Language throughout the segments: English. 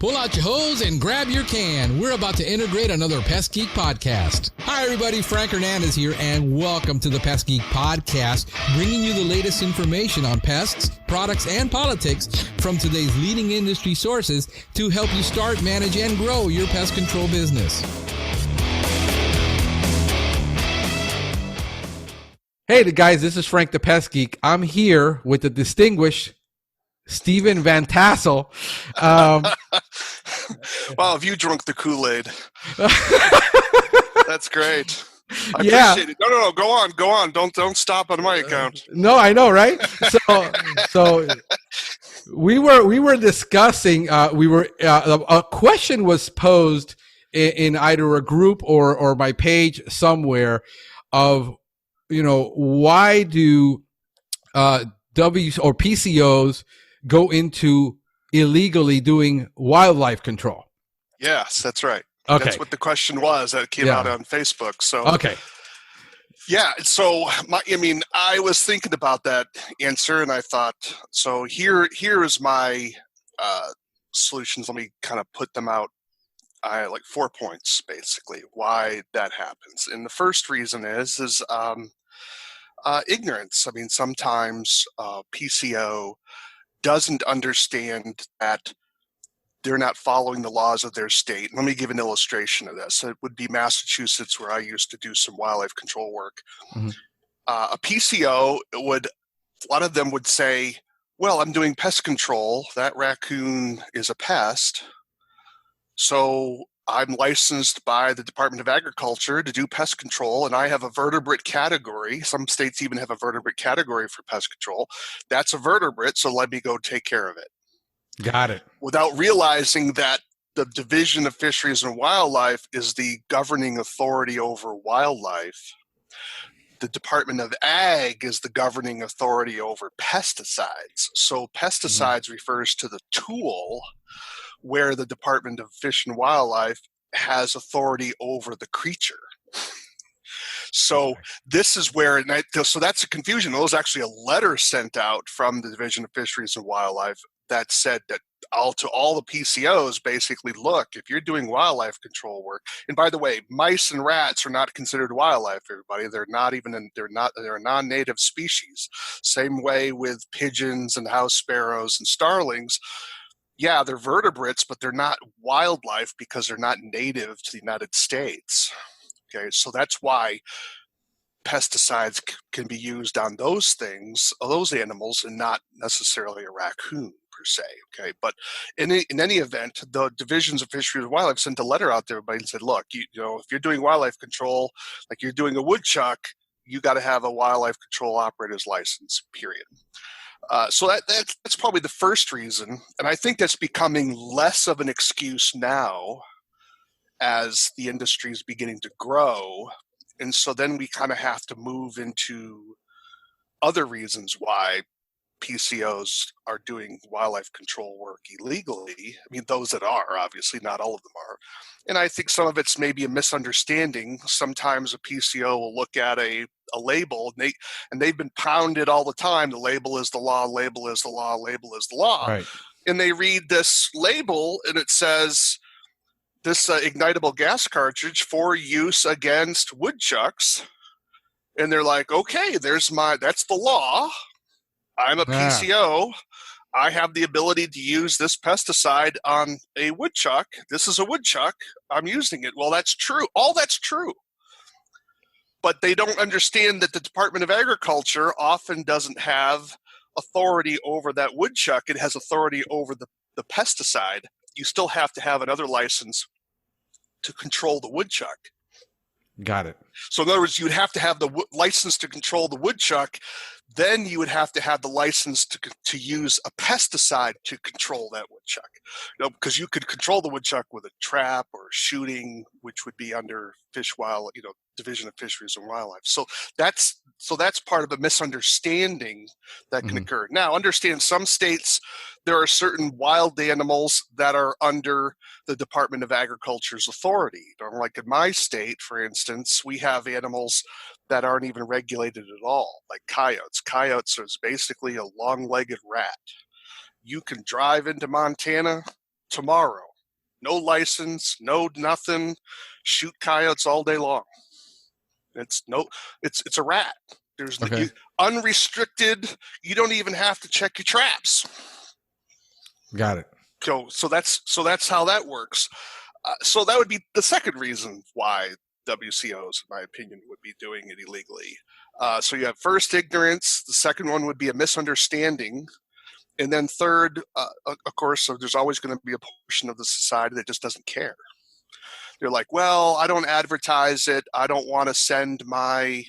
Pull out your hose and grab your can. We're about to integrate another Pest Geek podcast. Hi, everybody. Frank Hernandez here, and welcome to the Pest Geek podcast, bringing you the latest information on pests, products, and politics from today's leading industry sources to help you start, manage, and grow your pest control business. Hey, guys, this is Frank the Pest Geek. I'm here with the distinguished Steven Van Tassel. Wow, have you drunk the Kool-Aid? That's great. I appreciate it. No, go on. Don't stop on my account. No, I know, right? So we were discussing. A question was posed in either a group or my page somewhere of, why do Ws or PCOs go into illegally doing wildlife control? Yes, that's right. Okay. That's what the question was that came out on Facebook. So okay. Yeah, so I was thinking about that answer, and I thought, so here is my solutions. Let me kind of put them out. I like 4 points basically why that happens. And the first reason is ignorance. I mean, sometimes PCO doesn't understand that they're not following the laws of their state. Let me give an illustration of this. It would be Massachusetts, where I used to do some wildlife control work. Mm-hmm. A PCO a lot of them would say, well, I'm doing pest control. That raccoon is a pest. So I'm licensed by the Department of Agriculture to do pest control, and I have a vertebrate category. Some states even have a vertebrate category for pest control. That's a vertebrate, so let me go take care of it. Got it. Without realizing that the Division of Fisheries and Wildlife is the governing authority over wildlife. The Department of Ag is the governing authority over pesticides. So pesticides refers to the tool where the Department of Fish and Wildlife has authority over the creature. So this is where, so that's a confusion. There was actually a letter sent out from the Division of Fisheries and Wildlife that said that to all the PCOs, basically, look, if you're doing wildlife control work, and by the way, mice and rats are not considered wildlife, everybody. They're a non-native species. Same way with pigeons and house sparrows and starlings. Yeah, they're vertebrates, but they're not wildlife because they're not native to the United States. Okay, so that's why pesticides can be used on those things, those animals, and not necessarily a raccoon per se. Okay, but in any event, the Divisions of Fisheries and Wildlife sent a letter out to everybody and said, look, if you're doing wildlife control, like you're doing a woodchuck, you got to have a wildlife control operator's license, period. So that's probably the first reason, and I think that's becoming less of an excuse now as the industry is beginning to grow. And so then we kind of have to move into other reasons why PCOs are doing wildlife control work illegally. I mean, those that are, obviously, not all of them are. And I think some of it's maybe a misunderstanding. Sometimes a PCO will look at a label, and they've been pounded all the time. The label is the law, label is the law, label is the law. Right. And they read this label, and it says, this ignitable gas cartridge for use against woodchucks. And they're like, okay, that's the law. I'm a PCO. I have the ability to use this pesticide on a woodchuck. This is a woodchuck. I'm using it. Well, that's true. All that's true. But they don't understand that the Department of Agriculture often doesn't have authority over that woodchuck. It has authority over the pesticide. You still have to have another license to control the woodchuck. Got it. So in other words, you'd have to have the license to control the woodchuck. Then you would have to have the license to use a pesticide to control that woodchuck. Because you could control the woodchuck with a trap or shooting, which would be under Division of Fisheries and Wildlife. So that's part of a misunderstanding that can occur. Now, understand some states, there are certain wild animals that are under the Department of Agriculture's authority. Like in my state, for instance, we have animals that aren't even regulated at all, like coyotes. Coyotes is basically a long-legged rat. You can drive into Montana tomorrow no license, no nothing, shoot coyotes all day long. It's a rat. There's unrestricted. You don't even have to check your traps. Got it. So that's how that works. So that would be the second reason why WCOs, in my opinion, would be doing it illegally. So you have first, ignorance. The second one would be a misunderstanding. And then third, of course, so there's always going to be a portion of the society that just doesn't care. They're like, well, I don't advertise it. I don't want to send my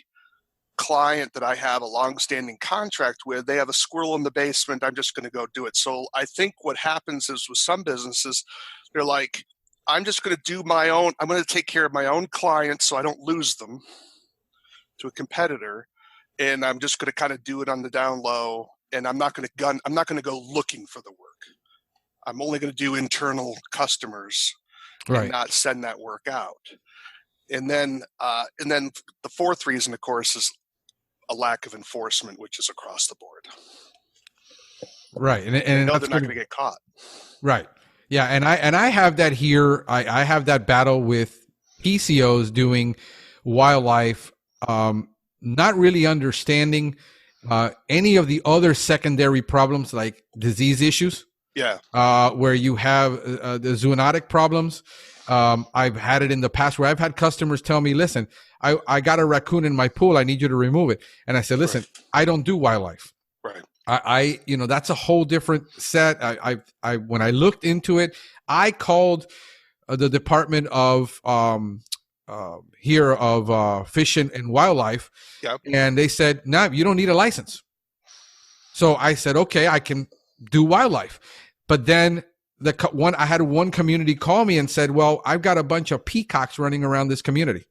client that I have a long-standing contract with. They have a squirrel in the basement. I'm just going to go do it. So I think what happens is with some businesses, they're like, I'm just going to do my own. I'm going to take care of my own clients so I don't lose them to a competitor. And I'm just going to kind of do it on the down low. And I'm not going to go looking for the work. I'm only going to do internal customers and not send that work out. And then the fourth reason, of course, is a lack of enforcement, which is across the board. Right. And they're not going to get caught. Right. Yeah. And I have that here. I have that battle with PCOs doing wildlife, not really understanding any of the other secondary problems like disease issues. Yeah. Where you have the zoonotic problems. I've had it in the past where I've had customers tell me, listen, I got a raccoon in my pool. I need you to remove it. And I said, listen, I don't do wildlife. Right. I that's a whole different set. When I looked into it, I called the Department of Fish and Wildlife. Yep. And they said, no, you don't need a license. So I said, okay, I can do wildlife. But then I had one community call me and said, well, I've got a bunch of peacocks running around this community.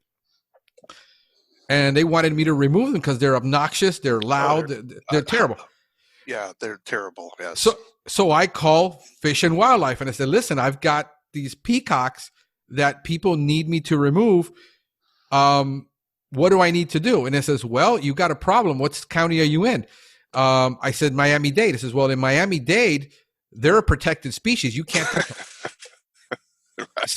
And they wanted me to remove them because they're obnoxious, they're loud, they're terrible. Yeah, they're terrible. Yes. So I call Fish and Wildlife and I said, listen, I've got these peacocks that people need me to remove. What do I need to do? And it says, well, you got a problem. What county are you in? I said, Miami-Dade. It says, well, in Miami-Dade, they're a protected species. You can't touch them. Right.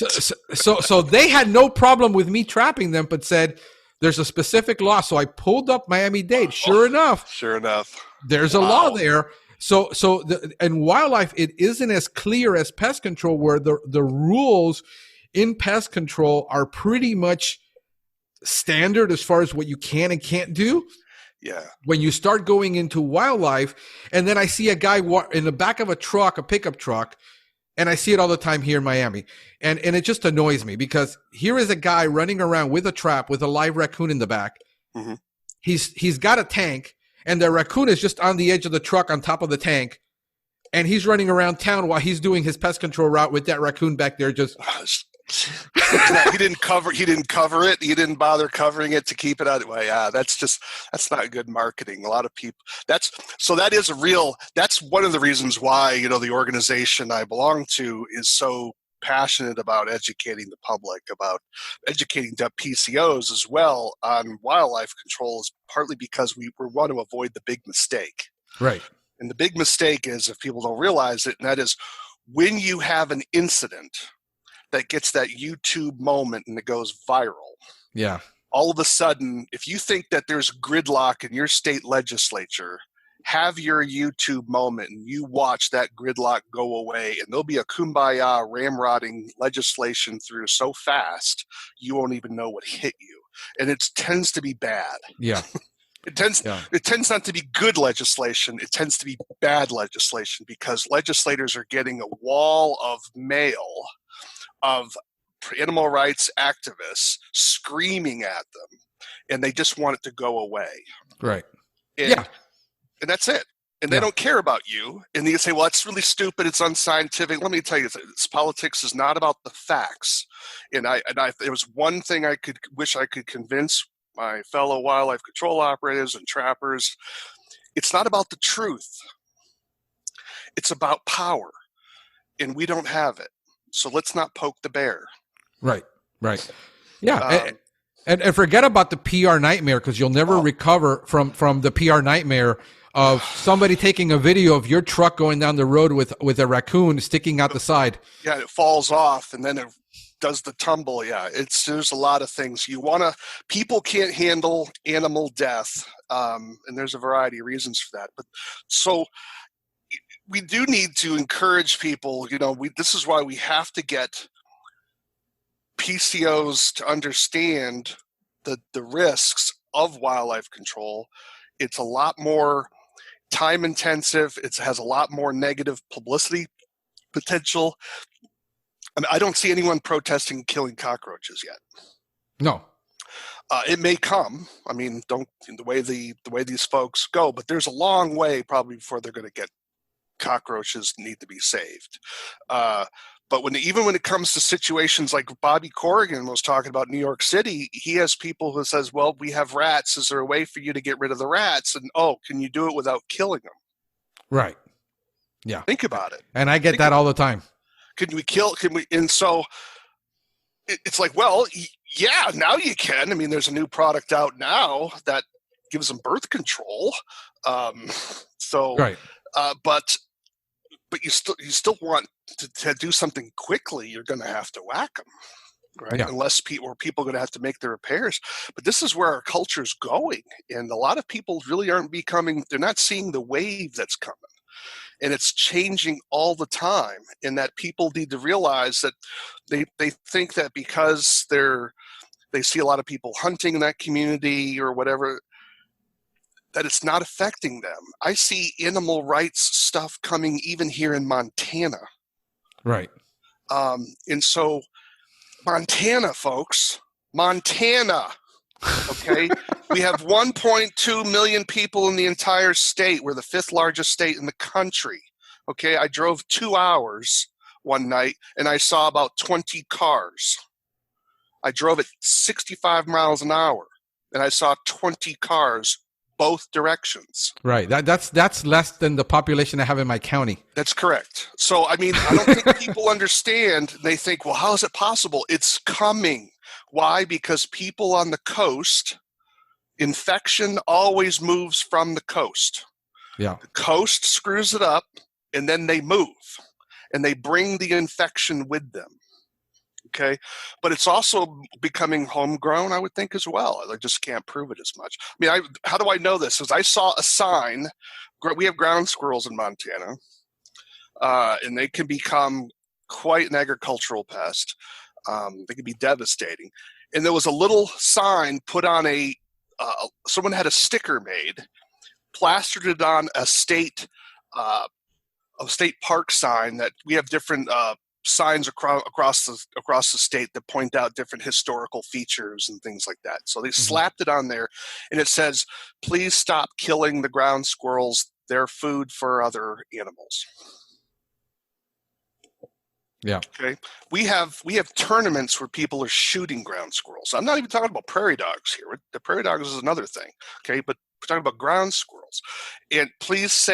So they had no problem with me trapping them, but said there's a specific law. So I pulled up Miami-Dade. Sure enough, there's a law there. So in wildlife, it isn't as clear as pest control, where the rules in pest control are pretty much standard as far as what you can and can't do. Yeah. When you start going into wildlife, and then I see a guy in the back of a pickup truck, and I see it all the time here in Miami. And it just annoys me because here is a guy running around with a trap with a live raccoon in the back. Mm-hmm. He's got a tank, and the raccoon is just on the edge of the truck on top of the tank. And he's running around town while he's doing his pest control route with that raccoon back there just he didn't cover it. He didn't bother covering it to keep it out of the way. Yeah, that's not good marketing. A lot of people. That's one of the reasons why, the organization I belong to is so passionate about educating the public, about educating the PCOs as well on wildlife control, is partly because we want to avoid the big mistake. Right. And the big mistake is, if people don't realize it, and that is when you have an incident that gets that YouTube moment and it goes viral. Yeah. All of a sudden, if you think that there's gridlock in your state legislature, have your YouTube moment and you watch that gridlock go away, and there'll be a kumbaya ramrodding legislation through so fast you won't even know what hit you. And it tends to be bad. Yeah. It tends not to be good legislation. It tends to be bad legislation because legislators are getting a wall of mail of animal rights activists screaming at them, and they just want it to go away. Right. And that's it. And they don't care about you. And you say, well, it's really stupid. It's unscientific. Let me tell you, politics is not about the facts. And there was one thing I wish I could convince my fellow wildlife control operatives and trappers. It's not about the truth. It's about power. And we don't have it. So let's not poke the bear. Right. Yeah. And forget about the PR nightmare, because you'll never recover from the PR nightmare of somebody taking a video of your truck going down the road with a raccoon sticking out the side. Yeah, it falls off and then it does the tumble. Yeah, there's a lot of things people can't handle animal death, and there's a variety of reasons for that. But so we do need to encourage people. This is why we have to get PCOs to understand the risks of wildlife control. It's a lot more time intensive. It has a lot more negative publicity potential. I mean, I don't see anyone protesting killing cockroaches yet. No. It may come. I mean, the way these folks go, but there's a long way probably before they're going to get cockroaches need to be saved. But even when it comes to situations like Bobby Corrigan was talking about New York City, he has people who says, well, we have rats. Is there a way for you to get rid of the rats? And, can you do it without killing them? Right. Yeah. Think about it. And I get that all the time. And so it's like, well, yeah, now you can. I mean, there's a new product out now that gives them birth control. Right. But you still want to do something quickly. You're going to have to whack them, right? Yeah. Unless people are going to have to make the repairs. But this is where our culture's going, and a lot of people really aren't they're not seeing the wave that's coming, and it's changing all the time. And that people need to realize that they think that because they see a lot of people hunting in that community or whatever, that it's not affecting them. I see animal rights stuff coming even here in Montana. Right. And so Montana, folks, okay? We have 1.2 million people in the entire state. We're the 5th largest state in the country. Okay, I drove 2 hours one night and I saw about 20 cars. I drove at 65 miles an hour and I saw 20 cars both directions. Right. That's less than the population I have in my county. That's correct. So, I mean, I don't think people understand. They think, well, how is it possible? It's coming. Why? Because people on the coast, infection always moves from the coast. Yeah. The coast screws it up, and then they move, and they bring the infection with them. Okay, but it's also becoming homegrown, I would think, as well. I just can't prove it as much. I mean, how do I know this? Because I saw a sign. We have ground squirrels in Montana, and they can become quite an agricultural pest. They can be devastating. And there was a little sign put on someone had a sticker made, plastered it on a state park sign that we have different signs across the state that point out different historical features and things like that. So they slapped it on there, and it says, "Please stop killing the ground squirrels. They're food for other animals." Yeah. Okay. We have tournaments where people are shooting ground squirrels. I'm not even talking about prairie dogs here. The prairie dogs is another thing. Okay, but we're talking about ground squirrels. And please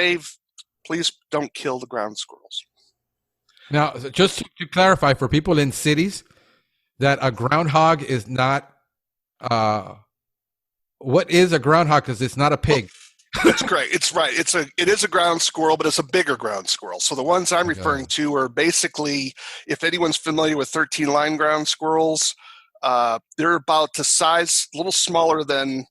don't kill the ground squirrels. Now, just to clarify for people in cities, that a groundhog is not. What is a groundhog? Because it's not a pig. That's great. It's right. It is a ground squirrel, but it's a bigger ground squirrel. So the ones I'm referring to are basically, if anyone's familiar with 13-line ground squirrels, they're about the size, a little smaller than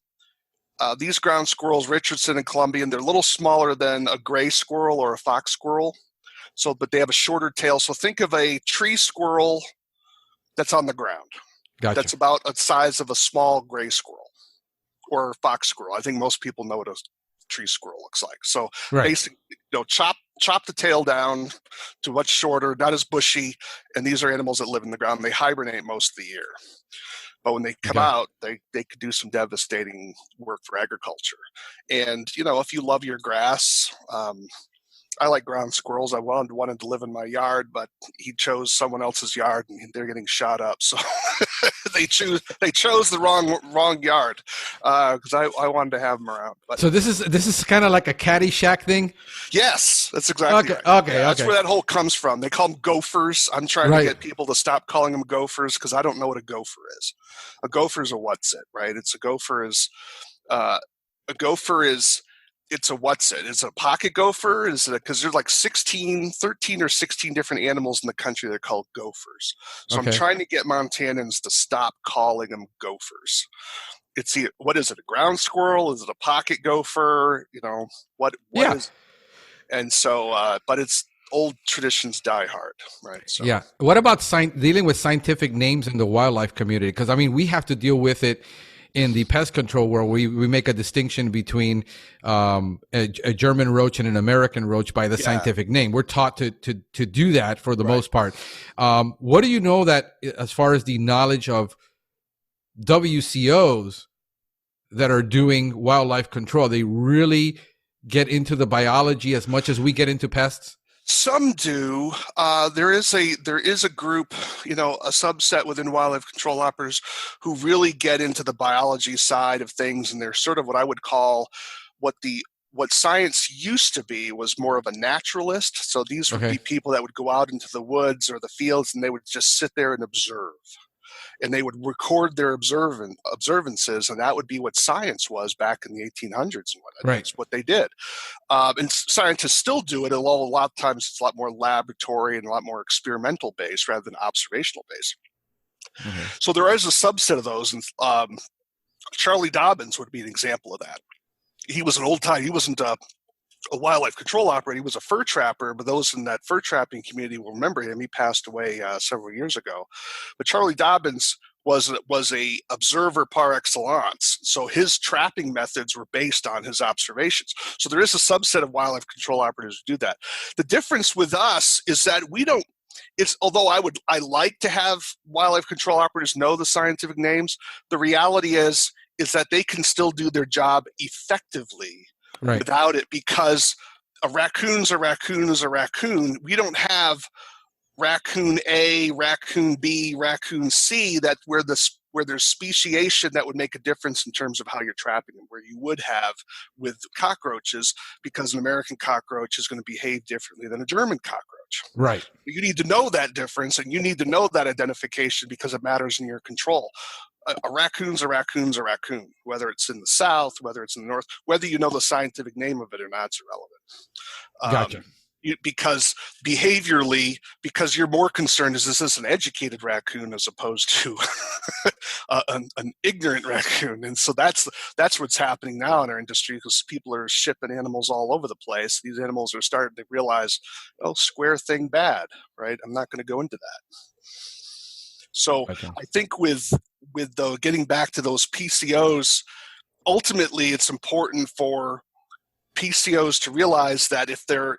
these ground squirrels, Richardson and Columbian. They're a little smaller than a gray squirrel or a fox squirrel. So, but they have a shorter tail. So think of a tree squirrel that's on the ground. Gotcha. That's about the size of a small gray squirrel or fox squirrel. I think most people know what a tree squirrel looks like. So basically, chop the tail down to much shorter, not as bushy. And these are animals that live in the ground. They hibernate most of the year. But when they come out, they could do some devastating work for agriculture. And, if you love your grass, I like ground squirrels. I wanted to live in my yard, but he chose someone else's yard, and they're getting shot up. So they chose the wrong yard because I wanted to have them around. But so this is kind of like a Caddyshack thing. Yes, that's exactly right. Okay, That's where that whole comes from. They call them gophers. I'm trying to get people to stop calling them gophers because I don't know what a gopher is. A gopher is a what's it, right? A gopher is it's a what's it? Is it a pocket gopher? Is it because there's like 13 or 16 different animals in the country that are called gophers. So I'm Okay. trying to get Montanans to stop calling them gophers. What is it? A ground squirrel? Is it a pocket gopher? What Yeah. is? And so, but it's old traditions die hard, right? So Yeah. What about dealing with scientific names in the wildlife community? Because I mean, we have to deal with it in the pest control world. We make a distinction between a German roach and an American roach by the scientific name. We're taught to do that for the most part. What do you know that as far as the knowledge of WCOs that are doing wildlife control, they really get into the biology as much as we get into pests? some do. There is a group, a subset within wildlife control operators who really get into the biology side of things, and they're sort of what I would call what science used to be was more of a naturalist. So these would be people that would go out into the woods or the fields, and they would just sit there and observe. And they would record their observances, and that would be what science was back in the 1800s and whatnot. That's what they did. And scientists still do it, although a lot of times it's a lot more laboratory and a lot more experimental based rather than observational based. So there is a subset of those, and Charlie Dobbins would be an example of that. He was an old time. He wasn't a wildlife control operator. He was a fur trapper, but those in that fur trapping community will remember him. He passed away several years ago. But Charlie Dobbins was a observer par excellence. So his trapping methods were based on his observations. So there is a subset of wildlife control operators who do that. The difference with us is that we don't. Although I like to have wildlife control operators know the scientific names, the reality is that they can still do their job effectively without it, because a raccoon's a raccoon is a raccoon. We don't have raccoon A, raccoon B, raccoon C where there's speciation that would make a difference in terms of how you're trapping them, where you would have with cockroaches, because an American cockroach is going to behave differently than a German cockroach. Right. You need to know that difference, and you need to know that identification because it matters in your control. A raccoon's a raccoon's a raccoon, whether it's in the South, whether it's in the North, whether you know the scientific name of it or not, it's irrelevant. Gotcha. Because behaviorally, because you're more concerned, is this an educated raccoon as opposed to an ignorant raccoon? And so that's what's happening now in our industry, because people are shipping animals all over the place. These animals are starting to realize, square thing bad, right? I'm not going to go into that. So I think with getting back to those PCOs, ultimately it's important for PCOs to realize that if they're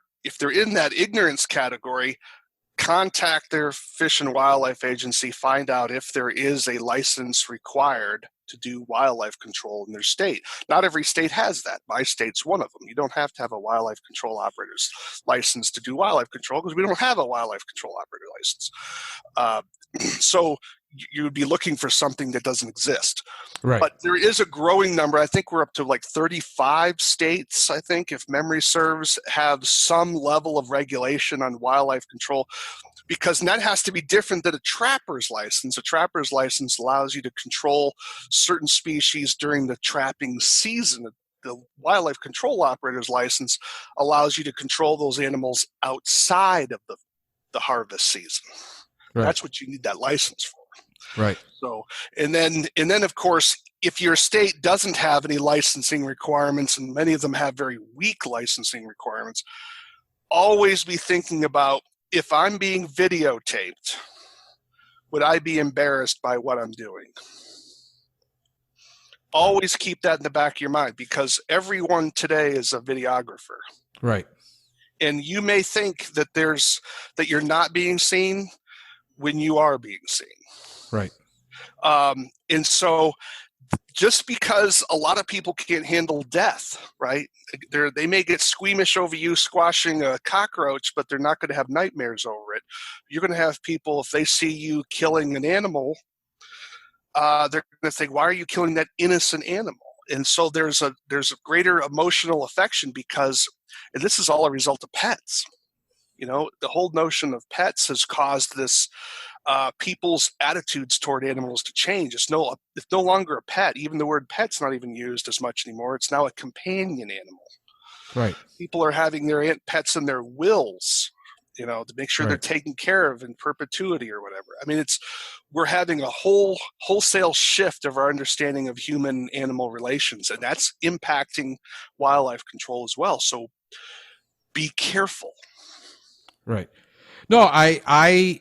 in that ignorance category, contact their Fish and Wildlife Agency, find out if there is a license required to do wildlife control in their state. Not every state has that. My state's one of them. You don't have to have a wildlife control operator's license to do wildlife control, because we don't have a wildlife control operator license. So you would be looking for something that doesn't exist. Right. But there is a growing number. I think we're up to like 35 states, I think, if memory serves, have some level of regulation on wildlife control, because that has to be different than a trapper's license. A trapper's license allows you to control certain species during the trapping season. The wildlife control operator's license allows you to control those animals outside of the harvest season. Right. That's what you need that license for. Right. So, and then of course, if your state doesn't have any licensing requirements, and many of them have very weak licensing requirements, always be thinking about, if I'm being videotaped, would I be embarrassed by what I'm doing? Always keep that in the back of your mind, because everyone today is a videographer. Right. And you may think that you're not being seen when you are being seen. Right. And so just because a lot of people can't handle death, right? They may get squeamish over you squashing a cockroach, but they're not going to have nightmares over it. You're going to have people, if they see you killing an animal, they're going to think, why are you killing that innocent animal? And so there's a greater emotional affection, because, and this is all a result of pets. The whole notion of pets has caused this, people's attitudes toward animals to change. It's no longer a pet. Even the word pet's not even used as much anymore. It's now a companion animal. Right. People are having their pets in their wills, to make sure they're taken care of in perpetuity or whatever. I mean, we're having a wholesale shift of our understanding of human-animal relations, and that's impacting wildlife control as well. So be careful. Right. No, I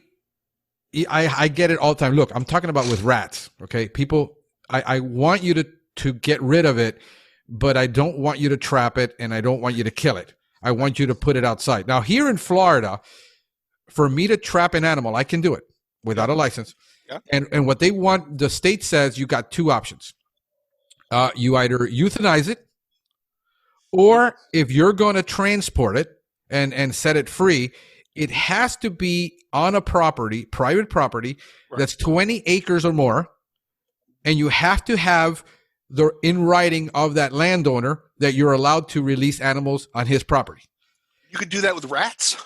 get it all the time. Look, I'm talking about with rats. Okay, people, I want you to get rid of it, but I don't want you to trap it, and I don't want you to kill it. I want you to put it outside. Now, here in Florida, for me to trap an animal, I can do it without a license. Yeah. And what they want, the state says you got two options. You either euthanize it, or if you're going to transport it and set it free, it has to be on a property, private property, that's 20 acres or more, and you have to have the in writing of that landowner that you're allowed to release animals on his property. You could do that with rats?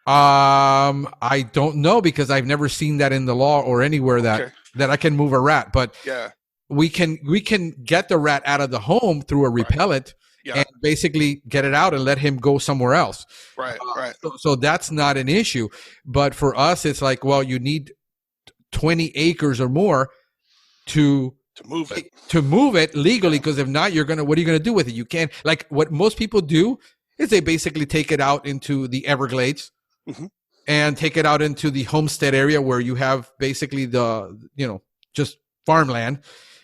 I don't know, because I've never seen that in the law or anywhere that I can move a rat. But we can get the rat out of the home through a repellent and basically get it out and let him go somewhere else. Right. So that's not an issue. But for us, it's like, well, you need 20 acres or more to move it legally, because if not, what are you gonna do with it? You can't, like, what most people do is they basically take it out into the Everglades and take it out into the homestead area where you have basically the just farmland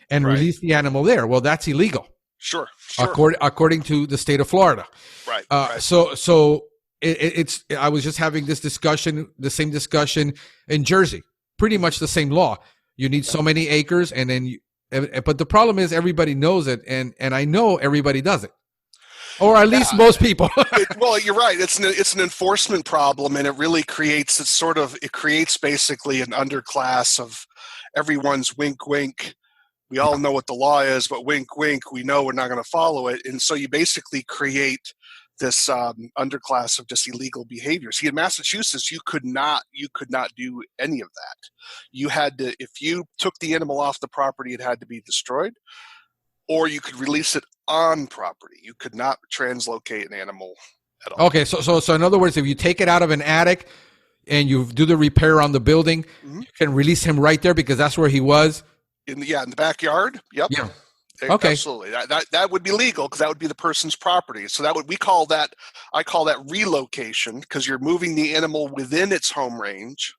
and release the animal there. Well, that's illegal. Sure. According to the state of Florida. Right. So it's I was just having the same discussion in Jersey. Pretty much the same law. You need so many acres, and then but the problem is everybody knows it, and I know everybody does it, or at least most people. Well, you're right. It's an enforcement problem, and it really creates basically an underclass of everyone's wink, wink. We all know what the law is, but wink, wink. We know we're not going to follow it, and so you basically create this underclass of just illegal behavior. See, in Massachusetts, you could not do any of that. You had to, if you took the animal off the property, it had to be destroyed, or you could release it on property. You could not translocate an animal at all. Okay, so in other words, if you take it out of an attic and you do the repair on the building, you can release him right there because that's where he was. In the backyard. Yep. Yeah. Okay. Absolutely. That would be legal, because that would be the person's property. So I call that relocation, because you're moving the animal within its home range.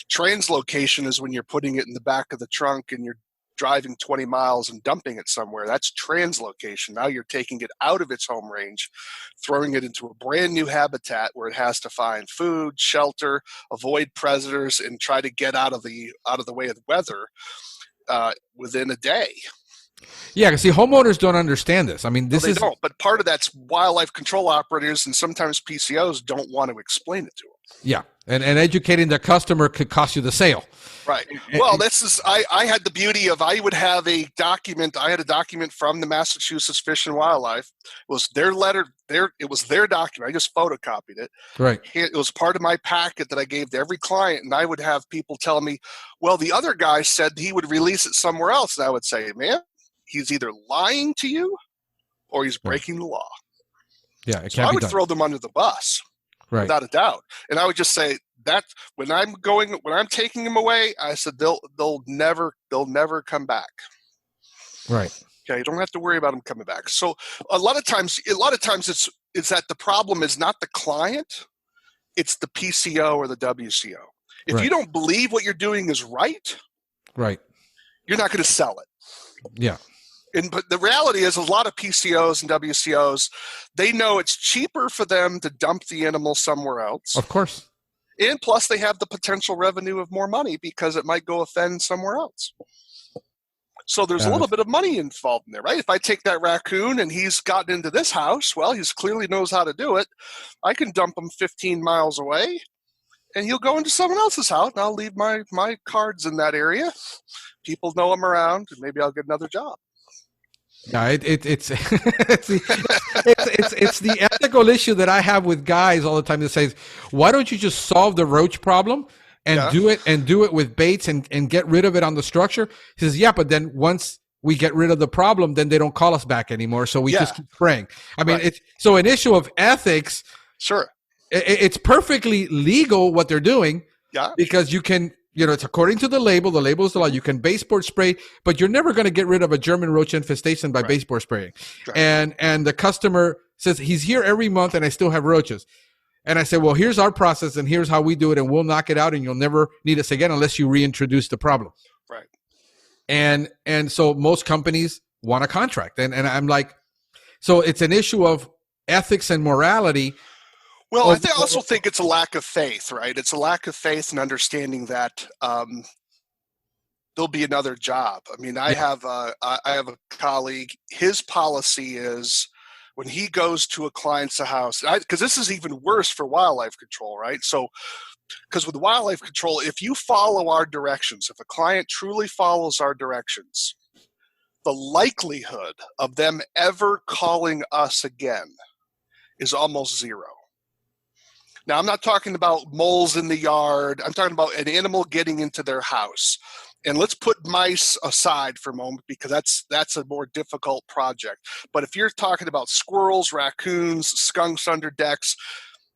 Translocation is when you're putting it in the back of the trunk and you're driving 20 miles and dumping it somewhere. That's translocation. Now you're taking it out of its home range, throwing it into a brand new habitat where it has to find food, shelter, avoid predators, and try to get out of the way of the weather within a day. Yeah, because see, homeowners don't understand this. I mean, they don't. But part of that's wildlife control operators and sometimes PCOs don't want to explain it to them. Yeah, and educating the customer could cost you the sale. Right. Well, I had the beauty of, I would have a document. I had a document from the Massachusetts Fish and Wildlife. It was their letter. It was their document. I just photocopied it. Right. It was part of my packet that I gave to every client, and I would have people tell me, well, the other guy said he would release it somewhere else. And I would say, man, he's either lying to you or he's breaking the law. Yeah, it can't so I would throw them under the bus, without a doubt. And I would just say that when I'm taking them away, I said they'll never come back. Right. Okay, you don't have to worry about them coming back. So a lot of times it's that the problem is not the client, it's the PCO or the WCO. If you don't believe what you're doing is right, you're not going to sell it. Yeah. But the reality is, a lot of PCOs and WCOs, they know it's cheaper for them to dump the animal somewhere else. Of course. And plus, they have the potential revenue of more money because it might go offend somewhere else. So there's a little bit of money involved in there, right? If I take that raccoon and he's gotten into this house, well, he clearly knows how to do it. I can dump him 15 miles away, and he'll go into someone else's house, and I'll leave my cards in that area. People know I'm around, and maybe I'll get another job. Yeah, it's the ethical issue that I have with guys all the time that says, why don't you just solve the roach problem and do it with baits and get rid of it on the structure? He says, yeah, but then once we get rid of the problem, then they don't call us back anymore. So we just keep spraying. I mean, Right. it's so an issue of ethics. Sure. It's perfectly legal what they're doing. Yeah. Because you can, it's according to the label. The label is the law. You can baseboard spray, but you're never going to get rid of a German roach infestation by baseboard spraying. Right. And the customer says he's here every month and I still have roaches. And I say, well, here's our process and here's how we do it, and we'll knock it out, and you'll never need us again unless you reintroduce the problem. Right. And so most companies want a contract, and I'm like, so it's an issue of ethics and morality. Well, I also think it's a lack of faith, right? It's a lack of faith and understanding that there'll be another job. I mean, I have a colleague. His policy is when he goes to a client's house, because this is even worse for wildlife control, right? So, because with wildlife control, if you follow our directions, if a client truly follows our directions, the likelihood of them ever calling us again is almost zero. Now, I'm not talking about moles in the yard. I'm talking about an animal getting into their house. And let's put mice aside for a moment because that's a more difficult project. But if you're talking about squirrels, raccoons, skunks under decks,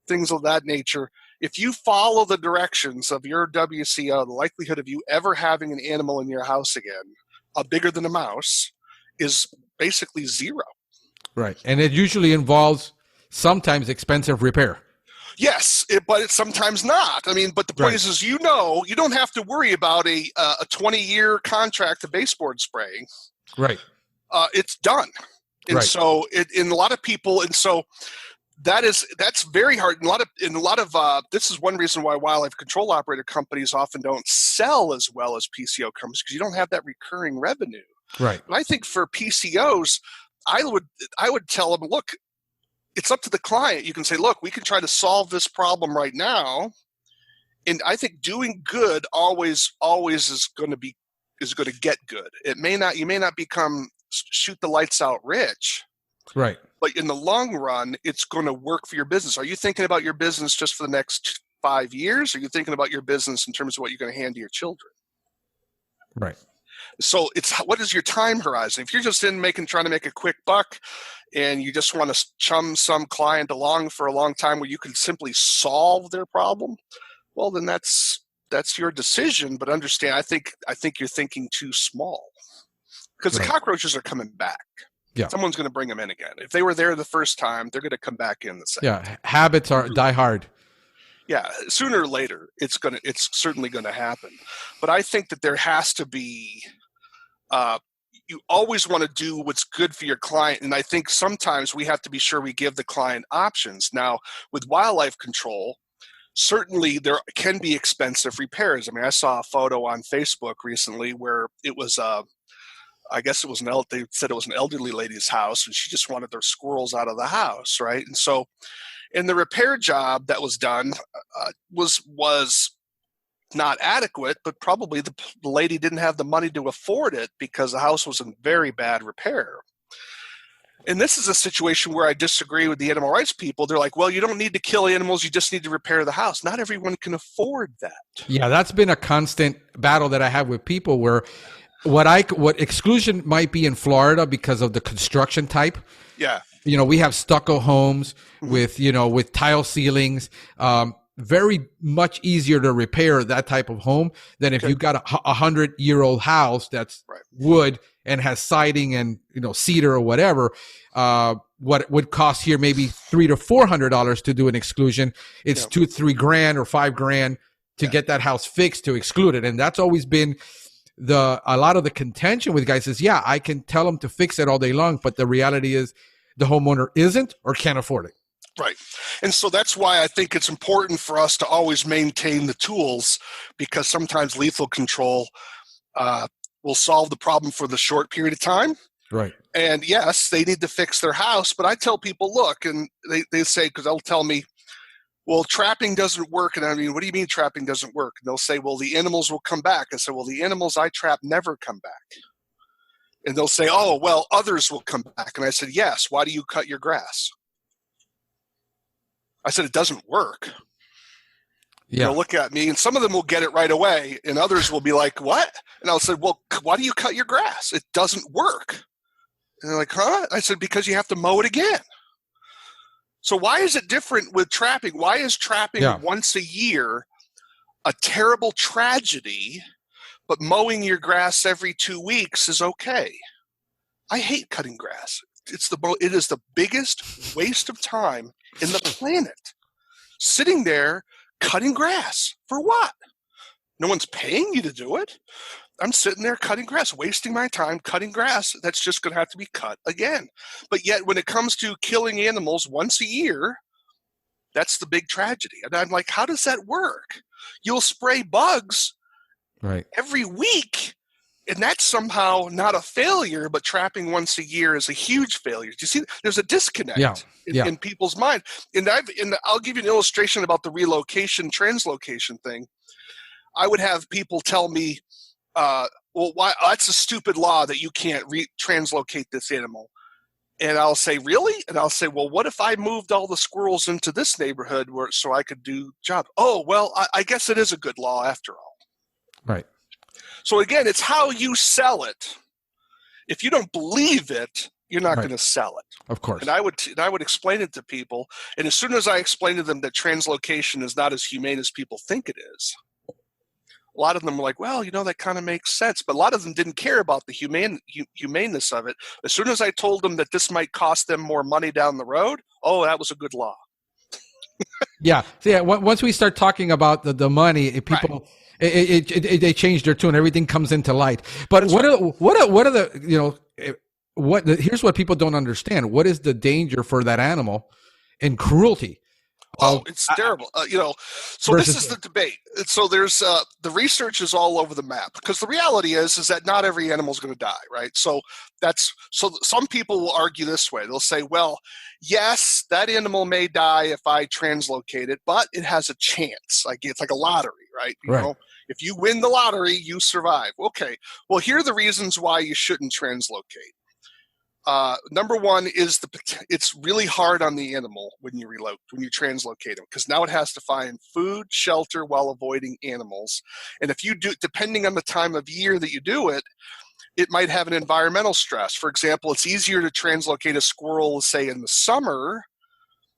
things of that nature, if you follow the directions of your WCO, the likelihood of you ever having an animal in your house again, bigger than a mouse, is basically zero. Right. And it usually involves sometimes expensive repair. Yes, but it's sometimes not. I mean, but the point is you don't have to worry about a 20-year contract of baseboard spraying. Right. It's done. And so in a lot of people, and so that's very hard. In a lot of this is one reason why wildlife control operator companies often don't sell as well as PCO companies, because you don't have that recurring revenue. Right. And I think for PCOs, I would tell them, look, it's up to the client. You can say, look, we can try to solve this problem right now. And I think doing good always is going to get good. You may not become shoot the lights out rich. Right. But in the long run, it's going to work for your business. Are you thinking about your business just for the next 5 years? Or are you thinking about your business in terms of what you're going to hand to your children? Right. So it's what is your time horizon? If you're just trying to make a quick buck and you just want to chum some client along for a long time where you can simply solve their problem, well, then that's your decision. But understand, I think you're thinking too small because the cockroaches are coming back. Yeah. Someone's going to bring them in again. If they were there the first time, they're going to come back in the second. Yeah. Habits die hard. Yeah, sooner or later, it's certainly going to happen. But I think that there has to be, you always want to do what's good for your client. And I think sometimes we have to be sure we give the client options. Now, with wildlife control, certainly there can be expensive repairs. I mean, I saw a photo on Facebook recently where it was, I guess it was they said it was an elderly lady's house and she just wanted their squirrels out of the house, right? And so, and the repair job that was done was not adequate, but probably the lady didn't have the money to afford it because the house was in very bad repair. And this is a situation where I disagree with the animal rights people. They're like, well, you don't need to kill animals. You just need to repair the house. Not everyone can afford that. Yeah, that's been a constant battle that I have with people where what exclusion might be in Florida because of the construction type. Yeah. We have stucco homes with tile ceilings, very much easier to repair that type of home than if you've got a 100-year-old house that's wood and has siding and, cedar or whatever. What would cost here maybe $300 to $400 to do an exclusion. It's $2,000 to $3,000 or $5,000 to get that house fixed to exclude it. And that's always been a lot of the contention with guys is, I can tell them to fix it all day long, but the reality is the homeowner isn't or can't afford it. Right. And so that's why I think it's important for us to always maintain the tools, because sometimes lethal control will solve the problem for the short period of time. Right. And yes, they need to fix their house, but I tell people, look, and they say, because they'll tell me, well, trapping doesn't work. And I mean, what do you mean trapping doesn't work? And they'll say, well, the animals will come back. I say, well, the animals I trap never come back. And they'll say, oh, well, others will come back. And I said, yes, why do you cut your grass? I said, it doesn't work. Yeah. Look at me, and some of them will get it right away, and others will be like, what? And I'll say, well, why do you cut your grass? It doesn't work. And they're like, huh? I said, because you have to mow it again. So why is it different with trapping? Why is trapping once a year a terrible tragedy, but mowing your grass every 2 weeks is okay? I hate cutting grass. It is the biggest waste of time in the planet. Sitting there cutting grass for what? No one's paying you to do it. I'm sitting there cutting grass, wasting my time cutting grass that's just going to have to be cut again. But yet when it comes to killing animals once a year, that's the big tragedy. And I'm like, how does that work? You'll spray bugs every week, and that's somehow not a failure, but trapping once a year is a huge failure. Do you see? There's a disconnect in people's mind. And I'll give you an illustration about the relocation, translocation thing. I would have people tell me, well, why? That's a stupid law that you can't translocate this animal. And I'll say, really? And I'll say, well, what if I moved all the squirrels into this neighborhood so I could do job? Oh, well, I guess it is a good law after all. Right. So again, it's how you sell it. If you don't believe it, you're not going to sell it. Of course. And I would explain it to people. And as soon as I explain to them that translocation is not as humane as people think it is, a lot of them were like, well, that kind of makes sense. But a lot of them didn't care about the humaneness of it. As soon as I told them that this might cost them more money down the road, oh, that was a good law. Yeah. So once we start talking about the money, people... They change their tune. Everything comes into light. But here's what people don't understand. What is the danger for that animal and cruelty? Oh, it's terrible. So this is the debate. So there's the research is all over the map, because the reality is that not every animal is going to die, right? So some people will argue this way. They'll say, well, yes, that animal may die if I translocate it, but it has a chance. Like it's like a lottery, right? You know, if you win the lottery, you survive. Okay. Well, here are the reasons why you shouldn't translocate. Number one is it's really hard on the animal when you translocate them, because now it has to find food, shelter while avoiding animals. And if you do, depending on the time of year that you do it, it might have an environmental stress. For example, it's easier to translocate a squirrel, say in the summer,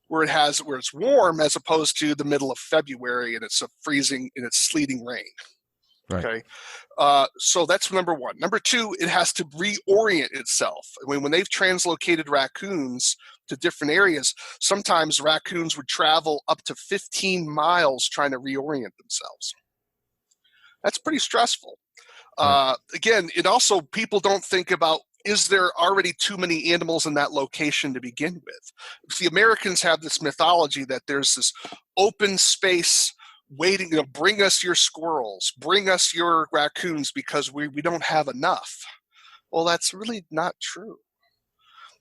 where it's warm, as opposed to the middle of February and it's freezing and it's sleeting rain. Right. Okay. So that's number one. Number two, it has to reorient itself. I mean, when they've translocated raccoons to different areas, sometimes raccoons would travel up to 15 miles trying to reorient themselves. That's pretty stressful. Again, it also, people don't think about, is there already too many animals in that location to begin with? The Americans have this mythology that there's this open space waiting, bring us your squirrels, bring us your raccoons, because we don't have enough. Well, that's really not true.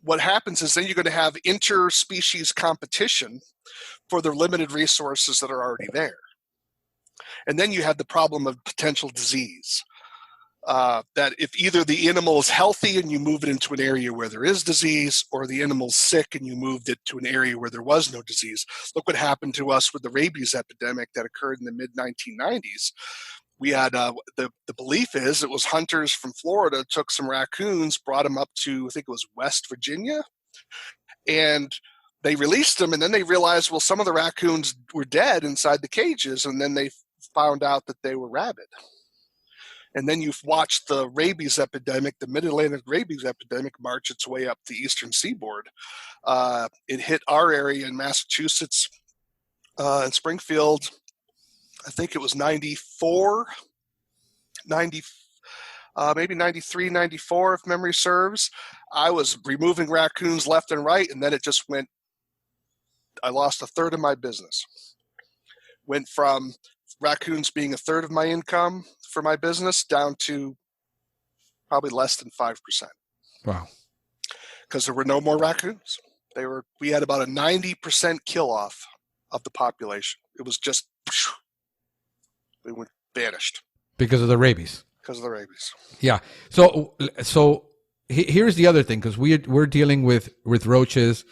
What happens is then you're going to have interspecies competition for the limited resources that are already there. And then you have the problem of potential disease. That if either the animal is healthy and you move it into an area where there is disease, or the animal's sick and you moved it to an area where there was no disease. Look what happened to us with the rabies epidemic that occurred in the mid-1990s. We had the belief is it was hunters from Florida took some raccoons, brought them up to, I think it was West Virginia, and they released them, and then they realized, well, some of the raccoons were dead inside the cages, and then they found out that they were rabid. And then you've watched the rabies epidemic, the mid-Atlantic rabies epidemic, march its way up the eastern seaboard. It hit our area in Massachusetts, in Springfield. I think it was 94, maybe 93, 94, if memory serves. I was removing raccoons left and right, and then it just went, I lost a third of my business. Went from raccoons being a third of my income for my business down to probably less than 5%. Wow. Because there were no more raccoons. We had about a 90% kill off of the population. It was just, they went vanished. Because of the rabies. Because of the rabies. Yeah. So here's the other thing, because we're dealing with roaches,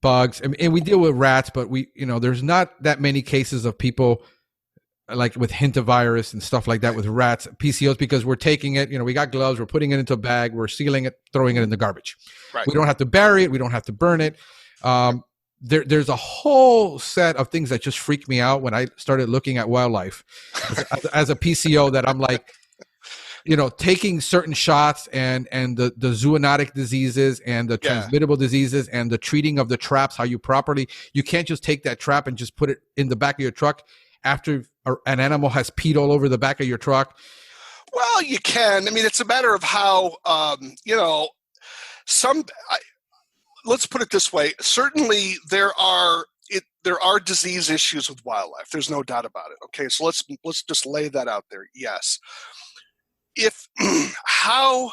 bugs, and we deal with rats, but there's not that many cases of people like with hantavirus and stuff like that with rats, PCOs, because we're taking it, we got gloves, we're putting it into a bag, we're sealing it, throwing it in the garbage. Right. We don't have to bury it. We don't have to burn it. There's a whole set of things that just freak me out when I started looking at wildlife as a PCO, that I'm like, taking certain shots and the zoonotic diseases and the transmittable diseases and the treating of the traps, how you can't just take that trap and just put it in the back of your truck after an animal has peed all over the back of your truck. Well, you can. I mean, it's a matter of how, let's put it this way. Certainly there are disease issues with wildlife. There's no doubt about it. Okay. So let's just lay that out there. Yes. If how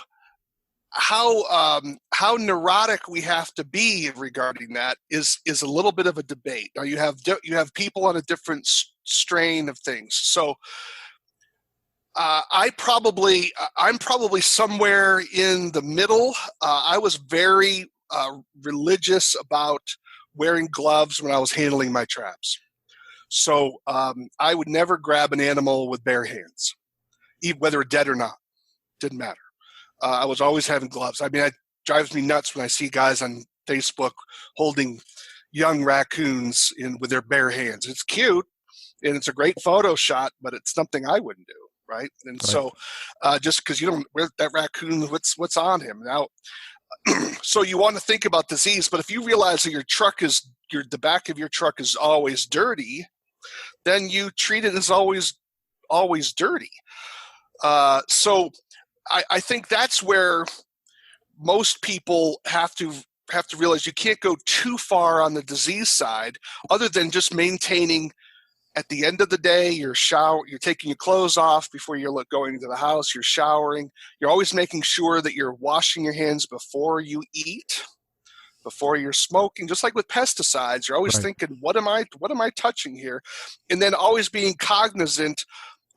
neurotic we have to be regarding that is a little bit of a debate. Now you have people on a different strain of things. So I'm probably somewhere in the middle. I was very religious about wearing gloves when I was handling my traps. So I would never grab an animal with bare hands, even whether dead or not. Didn't matter. I was always having gloves. I mean, it drives me nuts when I see guys on Facebook holding young raccoons with their bare hands. It's cute, and it's a great photo shot, but it's something I wouldn't do, right? And so just because you don't wear that raccoon, what's on him? Now, so you want to think about disease, but if you realize that the back of your truck is always dirty, then you treat it as always dirty. So I think that's where most people have to realize you can't go too far on the disease side, other than just maintaining. At the end of the day, you're taking your clothes off before you're going into the house. You're showering. You're always making sure that you're washing your hands before you eat, before you're smoking. Just like with pesticides, you're always thinking, what am I touching here? And then always being cognizant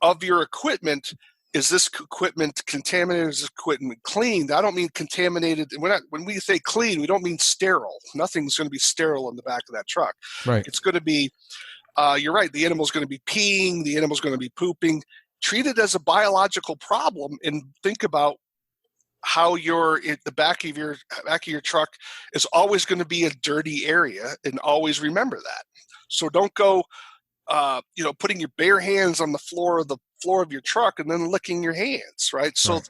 of your equipment. Is this equipment contaminated? Is this equipment clean? I don't mean contaminated. When we say clean, we don't mean sterile. Nothing's going to be sterile in the back of that truck. Right. It's going to be, you're right, the animal's going to be peeing, the animal's going to be pooping. Treat it as a biological problem and think about how the back of your truck is always going to be a dirty area, and always remember that. So don't go putting your bare hands on the floor of your truck and then licking your hands, right? So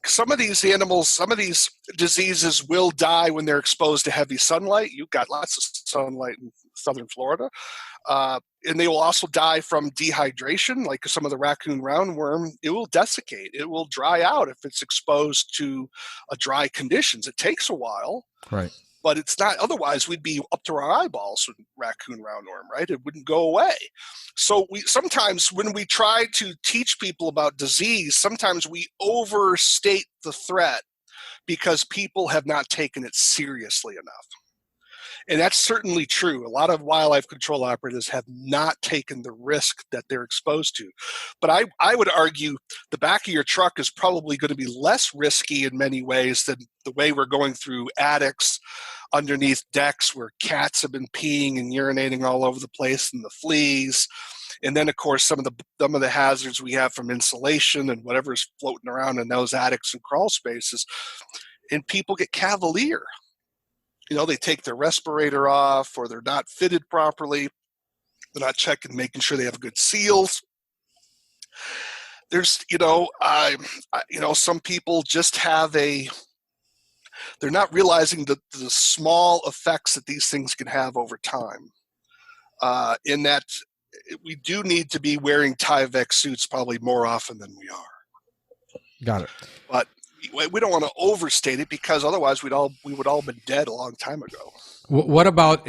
some of these animals, some of these diseases will die when they're exposed to heavy sunlight. You've got lots of sunlight in southern Florida. And they will also die from dehydration, like some of the raccoon roundworm. It will desiccate. It will dry out if it's exposed to dry conditions. It takes a while. Right. But it's not, otherwise we'd be up to our eyeballs with raccoon roundworm, right? It wouldn't go away. So sometimes when we try to teach people about disease, sometimes we overstate the threat because people have not taken it seriously enough. And that's certainly true. A lot of wildlife control operatives have not taken the risk that they're exposed to. But I would argue the back of your truck is probably going to be less risky in many ways than the way we're going through attics, underneath decks where cats have been peeing and urinating all over the place, and the fleas. And then, of course, some of the hazards we have from insulation and whatever's floating around in those attics and crawl spaces. And people get cavalier. They take their respirator off, or they're not fitted properly. They're not checking, making sure they have good seals. There's, some people just have they're not realizing the small effects that these things can have over time. In that we do need to be wearing Tyvek suits probably more often than we are. Got it. But we don't want to overstate it, because otherwise we would all been dead a long time ago. What about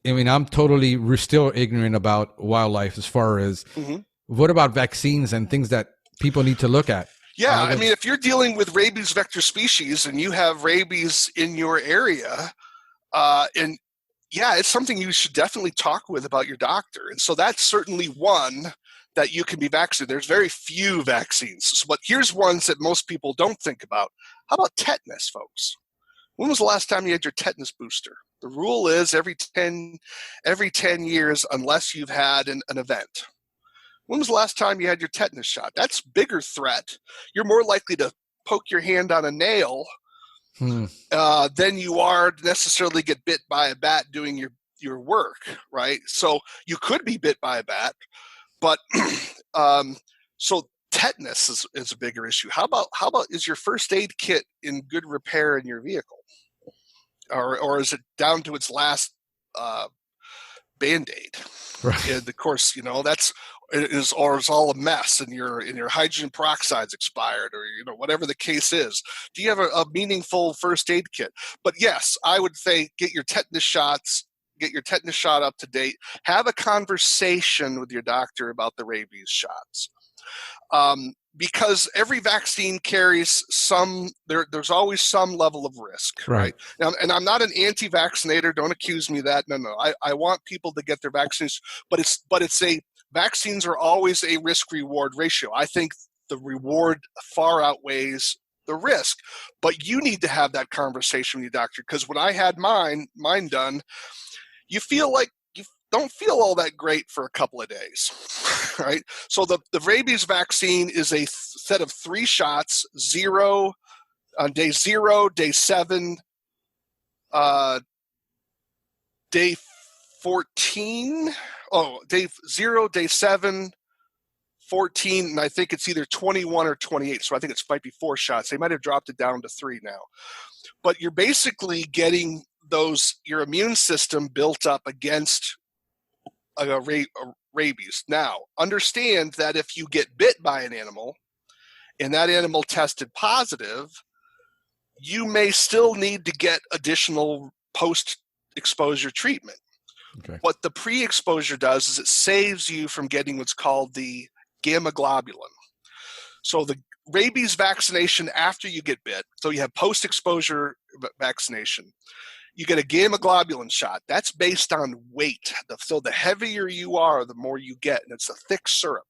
I'm totally still ignorant about wildlife as far as what about vaccines and things that people need to look at? Yeah, if you're dealing with rabies vector species and you have rabies in your area, it's something you should definitely talk about your doctor. And so that's certainly one that you can be vaccinated. There's very few vaccines. But here's ones that most people don't think about. How about tetanus, folks? When was the last time you had your tetanus booster? The rule is every 10 years, unless you've had an event. When was the last time you had your tetanus shot? That's a bigger threat. You're more likely to poke your hand on a nail than you are necessarily get bit by a bat doing your work, right? So you could be bit by a bat, but so tetanus is a bigger issue. How about is your first aid kit in good repair in your vehicle, or is it down to its last Band-Aid? Right. And of course, that's is all a mess, and your hydrogen peroxide's expired, or whatever the case is. Do you have a meaningful first aid kit? But yes, I would say get your tetanus shot up to date. Have a conversation with your doctor about the rabies shots. Because every vaccine carries there's always some level of risk, right? Now, and I'm not an anti-vaccinator. Don't accuse me of that. No. I want people to get their vaccines, but vaccines are always a risk-reward ratio. I think the reward far outweighs the risk, but you need to have that conversation with your doctor, because when I had mine done, you don't feel all that great for a couple of days, right? So the rabies vaccine is a set of 3 shots, on day 0, day 7, day 14. Day 0, day 7, 14, and I think it's either 21 or 28. So I think it might be 4 shots. They might have dropped it down to 3 now. But you're basically getting your immune system built up against rabies. Now, understand that if you get bit by an animal and that animal tested positive, you may still need to get additional post-exposure treatment. Okay. What the pre-exposure does is it saves you from getting what's called the gamma globulin. So the rabies vaccination after you get bit, so you have post-exposure vaccination, you get a gamma globulin shot. That's based on weight. So the heavier you are, the more you get, and it's a thick syrup,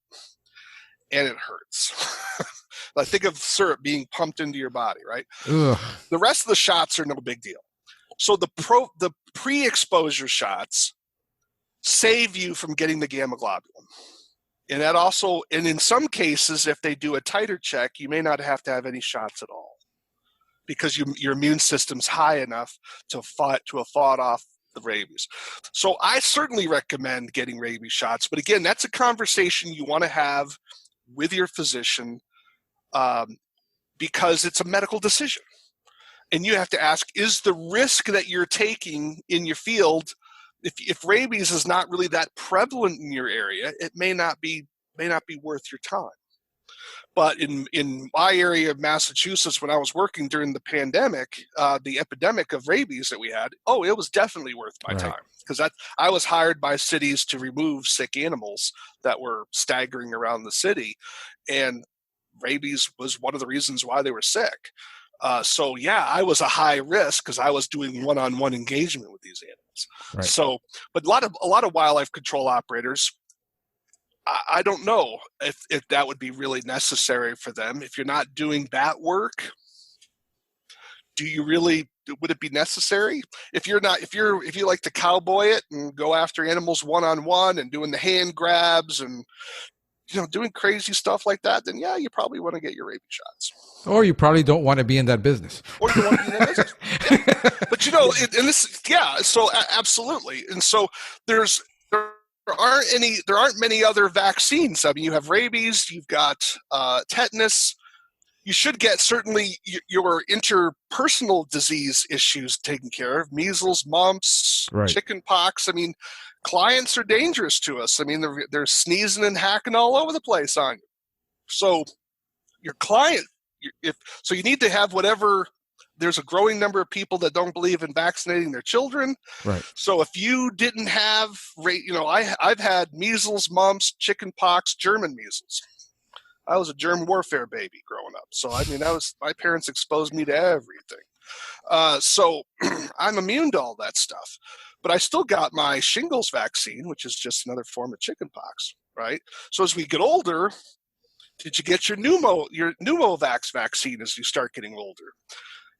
and it hurts. Like, think of syrup being pumped into your body, right? Ugh. The rest of the shots are no big deal. So the pre-exposure shots save you from getting the gamma globulin. And that also, and in some cases, if they do a titer check, you may not have to have any shots at all, because your immune system's high enough to have fought off the rabies. So I certainly recommend getting rabies shots. But again, that's a conversation you want to have with your physician, because it's a medical decision. And you have to ask, is the risk that you're taking in your field, if rabies is not really that prevalent in your area, it may not be worth your time. But in my area of Massachusetts, when I was working during the pandemic, the epidemic of rabies that we had, it was definitely worth my time, because I was hired by cities to remove sick animals that were staggering around the city, and rabies was one of the reasons why they were sick. So yeah, I was a high risk because I was doing one-on-one engagement with these animals. Right. So, but a lot of wildlife control operators, I don't know if that would be really necessary for them. If you're not doing bat work, would it be necessary? If you like to cowboy it and go after animals one-on-one and doing the hand grabs and doing crazy stuff like that, then yeah, you probably want to get your rabies shots. Or you probably don't want to be in that business. Or you don't want to be in that business. Yeah. But so absolutely. And so there aren't many other vaccines. I mean, you have rabies, you've got tetanus. You should get certainly your interpersonal disease issues taken care of: measles, mumps, chicken pox. I mean, clients are dangerous to us. I mean, they're sneezing and hacking all over the place on you. So your client, you need to have whatever. There's a growing number of people that don't believe in vaccinating their children. Right. So if you didn't have, I've had measles, mumps, chicken pox, German measles. I was a germ warfare baby growing up. So, I mean, my parents exposed me to everything. So I'm immune to all that stuff. But I still got my shingles vaccine, which is just another form of chicken pox, right? So as we get older, did you get your pneumovax vaccine as you start getting older?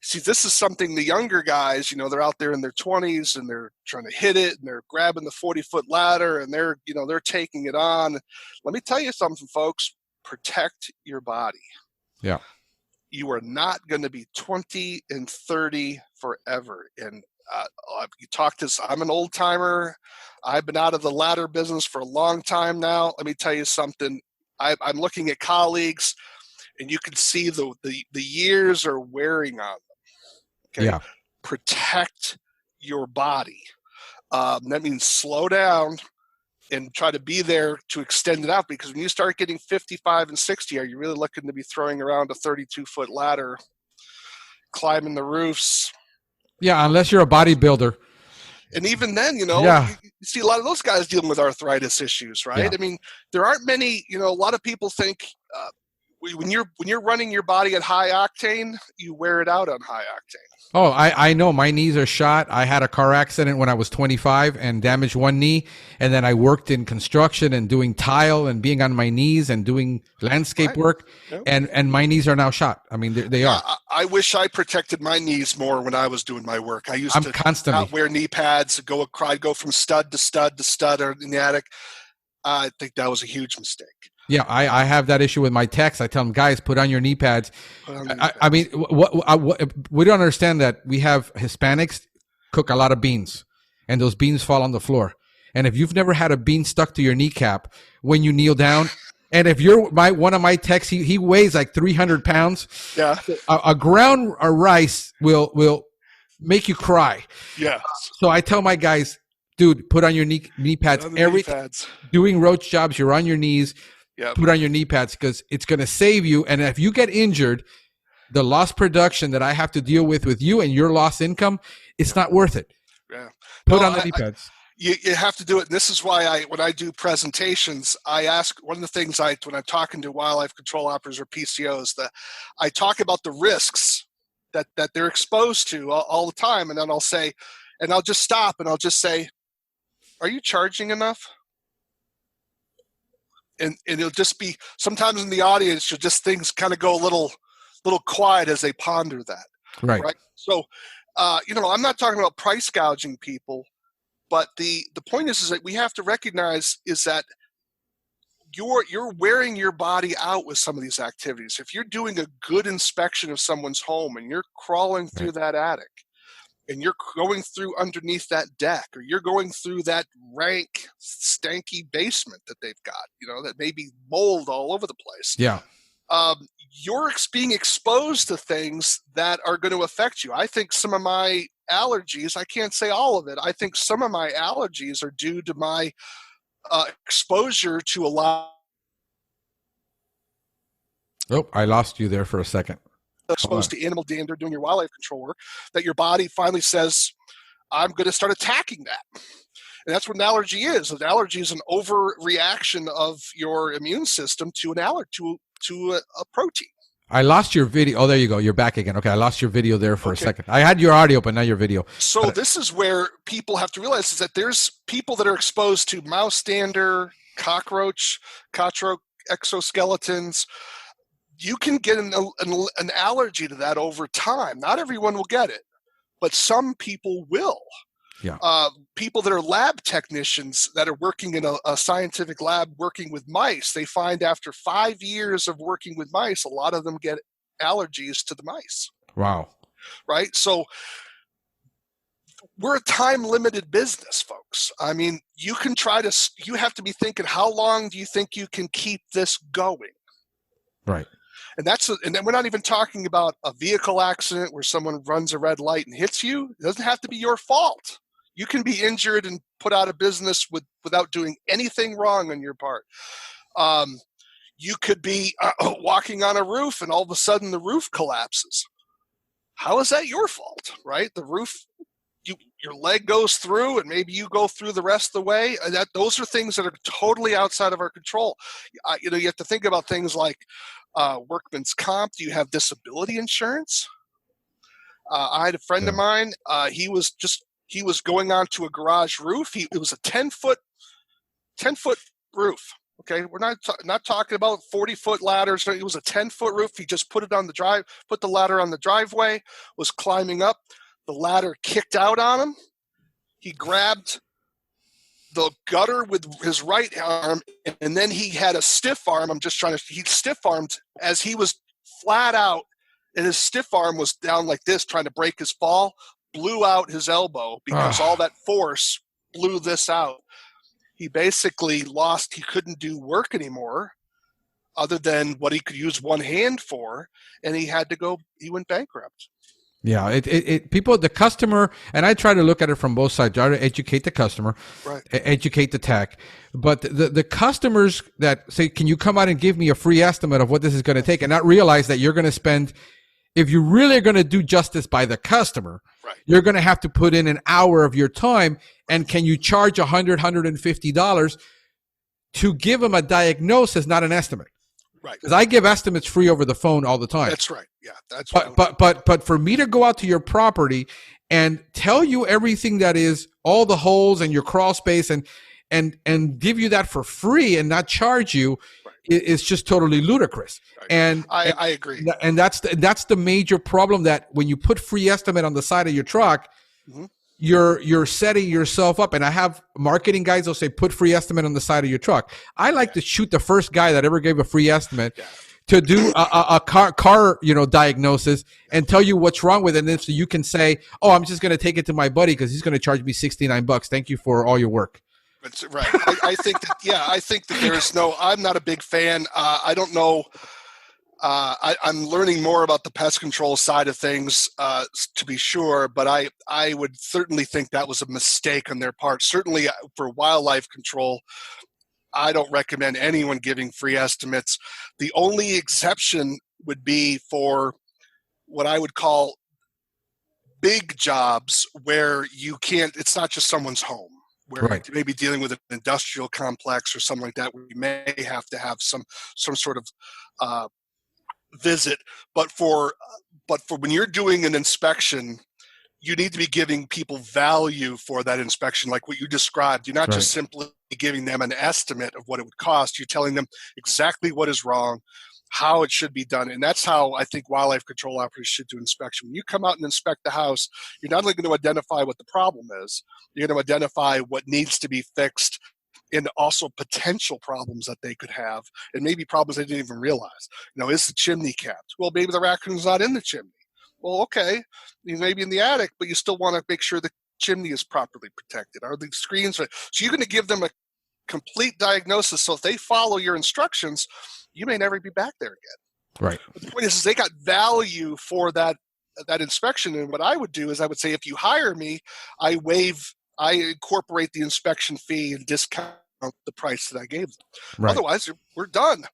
See, this is something the younger guys, they're out there in their 20s and they're trying to hit it and they're grabbing the 40-foot ladder and they're taking it on. Let me tell you something, folks. Protect your body. Yeah. You are not going to be 20 and 30 forever. And you talk to, I'm an old timer. I've been out of the ladder business for a long time now. Let me tell you something. I'm looking at colleagues and you can see the years are wearing on them. Okay. Yeah. Protect your body. That means slow down and try to be there to extend it out, because when you start getting 55 and 60, are you really looking to be throwing around a 32-foot ladder, climbing the roofs? Yeah, unless you're a bodybuilder. And even then, you see a lot of those guys dealing with arthritis issues, right? Yeah. I mean, there aren't many, a lot of people think when you're running your body at high octane, you wear it out on high octane. Oh, I know. My knees are shot. I had a car accident when I was 25 and damaged one knee. And then I worked in construction and doing tile and being on my knees and doing landscape work. Yep. And my knees are now shot. I mean, they are. I wish I protected my knees more when I was doing my work. I used to constantly not wear knee pads, go from stud to stud to stud in the attic. I think that was a huge mistake. Yeah, I have that issue with my techs. I tell them, guys, put on your knee pads. I mean, we don't understand that we have Hispanics cook a lot of beans, and those beans fall on the floor. And if you've never had a bean stuck to your kneecap when you kneel down, and if you're one of my techs, he weighs like 300 pounds. Yeah, a ground rice will make you cry. Yeah. So I tell my guys, dude, put on your knee pads. Doing roach jobs, you're on your knees. Yep. Put on your knee pads because it's going to save you. And if you get injured, the lost production that I have to deal with you and your lost income, it's not worth it. Yeah. Put on the knee pads. You have to do it. And this is why when I do presentations, I ask, one of the things when I'm talking to wildlife control operators or PCOs, I talk about the risks that they're exposed to all the time. And then I'll say, and I'll just stop and I'll just say, are you charging enough? And it'll just be, sometimes in the audience, things kind of go a little quiet as they ponder that. Right. So, I'm not talking about price gouging people, but the point is that we have to recognize is that you're wearing your body out with some of these activities. If you're doing a good inspection of someone's home and you're crawling through that attic, and you're going through underneath that deck, or you're going through that rank, stanky basement that they've got, that may be mold all over the place. Yeah. You're being exposed to things that are going to affect you. I think some of my allergies, I can't say all of it, I think some of my allergies are due to my exposure to a lot. Oh, I lost you there for a second. Exposed to animal dander doing your wildlife control work, that your body finally says, I'm going to start attacking that. And that's what an allergy is. An allergy is an overreaction of your immune system to an allergy, to a protein. I lost your video. Oh, there you go. You're back again. Okay, I lost your video there for a second. I had your audio, but not your video. So this is where people have to realize is that there's people that are exposed to mouse dander, cockroach exoskeletons. You can get an allergy to that over time. Not everyone will get it, but some people will. Yeah. People that are lab technicians that are working in a scientific lab working with mice, they find after 5 years of working with mice, a lot of them get allergies to the mice. Wow. Right? So we're a time-limited business, folks. I mean, you have to be thinking, how long do you think you can keep this going? Right. And then we're not even talking about a vehicle accident where someone runs a red light and hits you. It doesn't have to be your fault. You can be injured and put out of business without doing anything wrong on your part. You could be walking on a roof and all of a sudden the roof collapses. How is that your fault, right? The roof, your leg goes through and maybe you go through the rest of the way. Those are things that are totally outside of our control. You have to think about things like workman's comp. Do you have disability insurance? I had a friend of mine. He was going onto a garage roof. It was a 10-foot roof. Okay, we're not talking about 40-foot ladders. It was a 10-foot roof. He just put the ladder on the driveway, was climbing up. The ladder kicked out on him. He grabbed the gutter with his right arm, and then he had a stiff arm. He stiff-armed as he was flat out, and his stiff arm was down like this, trying to break his fall, blew out his elbow because all that force blew this out. He basically he couldn't do work anymore other than what he could use one hand for, and he went bankrupt. Yeah, the customer, and I try to look at it from both sides. Try to educate the customer, right. Educate the tech. But the customers that say, can you come out and give me a free estimate of what this is going to take, and not realize that you're going to spend, if you really are going to do justice by the customer, right, you're going to have to put in an hour of your time. And can you charge $100, $150 to give them a diagnosis, not an estimate? Right. Because I give estimates free over the phone all the time. That's right. Yeah. That's but for me to go out to your property and tell you everything that is all the holes and your crawl space and give you that for free and not charge you, right, is just totally ludicrous. Right. And I agree. And that's the major problem, that when you put free estimate on the side of your truck, mm-hmm, you're setting yourself up. And I have marketing guys that'll say, put free estimate on the side of your truck. I like to shoot the first guy that ever gave a free estimate to do a car diagnosis and tell you what's wrong with it. And so you can say, oh, I'm just going to take it to my buddy because he's going to charge me $69. Thank you for all your work. That's right. I think that there is I'm not a big fan. I don't know. I'm learning more about the pest control side of things, to be sure, but I would certainly think that was a mistake on their part. Certainly for wildlife control, I don't recommend anyone giving free estimates. The only exception would be for what I would call big jobs where it's not just someone's home, where right, you may be dealing with an industrial complex or something like that, where you may have to have some sort of visit. But for when you're doing an inspection, you need to be giving people value for that inspection, like what you described. You're not right, just simply giving them an estimate of what it would cost. You're telling them exactly what is wrong, how it should be done. And that's how I think wildlife control operators should do inspection. When you come out and inspect the house, you're not only going to identify what the problem is, you're going to identify what needs to be fixed, and also potential problems that they could have, and maybe problems they didn't even realize. Is the chimney capped? Well, maybe the raccoon's not in the chimney. Well, okay, he's maybe in the attic, but you still want to make sure the chimney is properly protected. Are the screens? So you're going to give them a complete diagnosis. So if they follow your instructions, you may never be back there again. Right. But the point is they got value for that inspection. And what I would do is I would say, if you hire me, I incorporate the inspection fee and discount the price that I gave them. Right. Otherwise, we're done.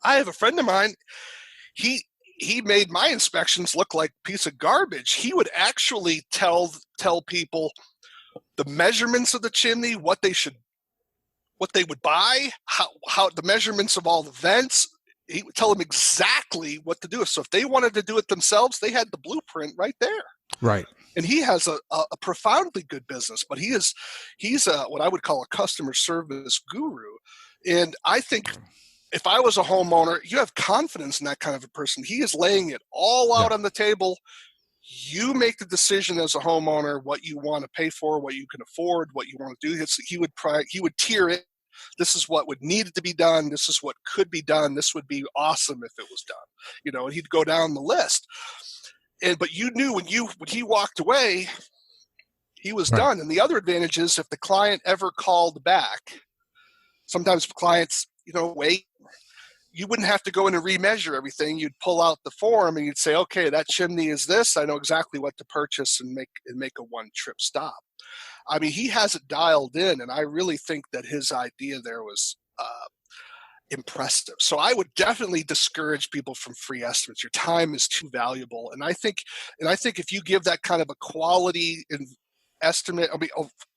I have a friend of mine. He made my inspections look like a piece of garbage. He would actually tell people the measurements of the chimney, what they would buy, how the measurements of all the vents. He would tell them exactly what to do. So if they wanted to do it themselves, they had the blueprint right there. Right. And he has a profoundly good business, but he's what I would call a customer service guru. And I think if I was a homeowner, you have confidence in that kind of a person. He is laying it all out on the table. You make the decision as a homeowner what you want to pay for, what you can afford, what you want to do. He would tier it. This is what would need to be done. This is what could be done. This would be awesome if it was done. And he'd go down the list. But you knew when he walked away, he was right, done. And the other advantage is if the client ever called back, sometimes clients, wait, you wouldn't have to go in and remeasure everything. You'd pull out the form and you'd say, okay, that chimney is this. I know exactly what to purchase and make a one-trip stop. I mean, he has it dialed in, and I really think that his idea there was impressive. So I would definitely discourage people from free estimates. Your time is too valuable, and I think if you give that kind of a quality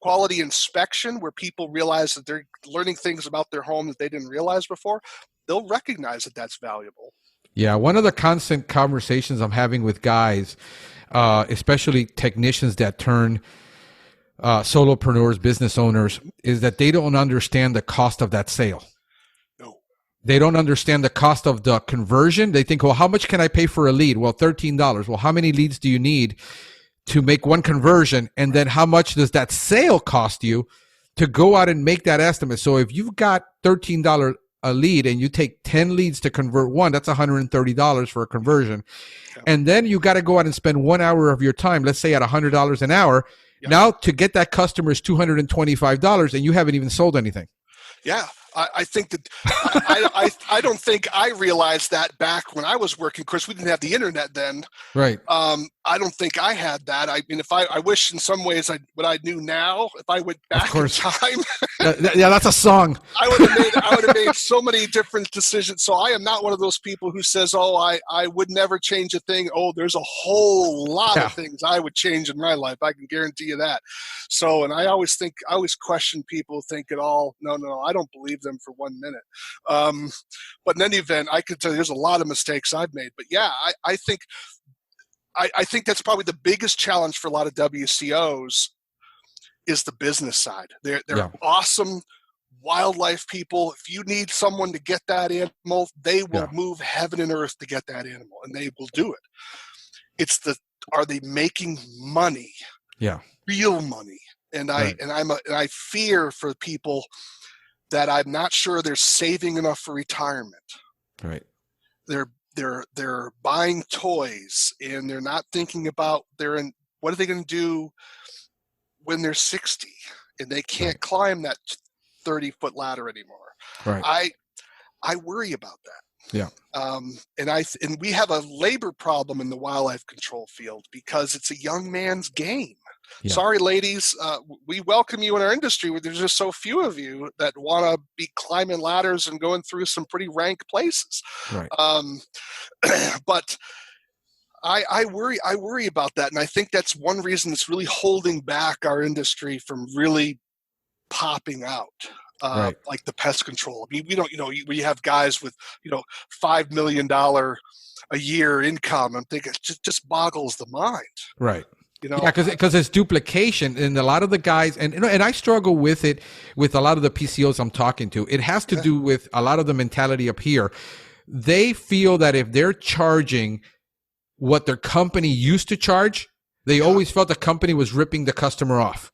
quality inspection where people realize that they're learning things about their home that they didn't realize before, they'll recognize that that's valuable. Yeah, one of the constant conversations I'm having with guys, especially technicians that turn solopreneurs, business owners, is that they don't understand the cost of that sale. They don't understand the cost of the conversion. They think, well, how much can I pay for a lead? Well, $13. Well, how many leads do you need to make one conversion? And then how much does that sale cost you to go out and make that estimate? So if you've got $13 a lead and you take 10 leads to convert one, that's $130 for a conversion. Yeah. And then you got to go out and spend 1 hour of your time, let's say at $100 an hour. Yeah. Now to get that customer is $225 and you haven't even sold anything. Yeah. I think that I don't think I realized that back when I was working. Of course, we didn't have the internet then. Right. I don't think I had that. I mean, if I wish in some ways what I knew now, if I went back in time. Yeah, that's a song. I would have made so many different decisions. So I am not one of those people who says, "Oh, I would never change a thing." Oh, there's a whole lot of things I would change in my life. I can guarantee you that. So, and I always question people, think it all. No, I don't believe them for 1 minute. But in any event, I could tell you there's a lot of mistakes I've made. But yeah, I think that's probably the biggest challenge for a lot of WCOs is the business side. They're awesome wildlife people. If you need someone to get that animal, they will move heaven and earth to get that animal, and they will do it. Are they making money? Yeah, real money. And I fear for people that I'm not sure they're saving enough for retirement. Right. They're buying toys and they're not thinking about what are they going to do when they're 60 and they can't climb that 30-foot ladder anymore. Right. I worry about that. Yeah. And we have a labor problem in the wildlife control field because it's a young man's game. Yeah. Sorry, ladies. We welcome you in our industry. There's just so few of you that want to be climbing ladders and going through some pretty rank places. Right. But I worry about that, and I think that's one reason that's really holding back our industry from really popping out. Like the pest control. I mean, we don't. We have guys with $5 million a year income. I'm thinking it just boggles the mind. Right. Yeah, because it's duplication, and a lot of the guys, and I struggle with it with a lot of the PCOs I'm talking to. It has to do with a lot of the mentality up here. They feel that if they're charging what their company used to charge, they always felt the company was ripping the customer off.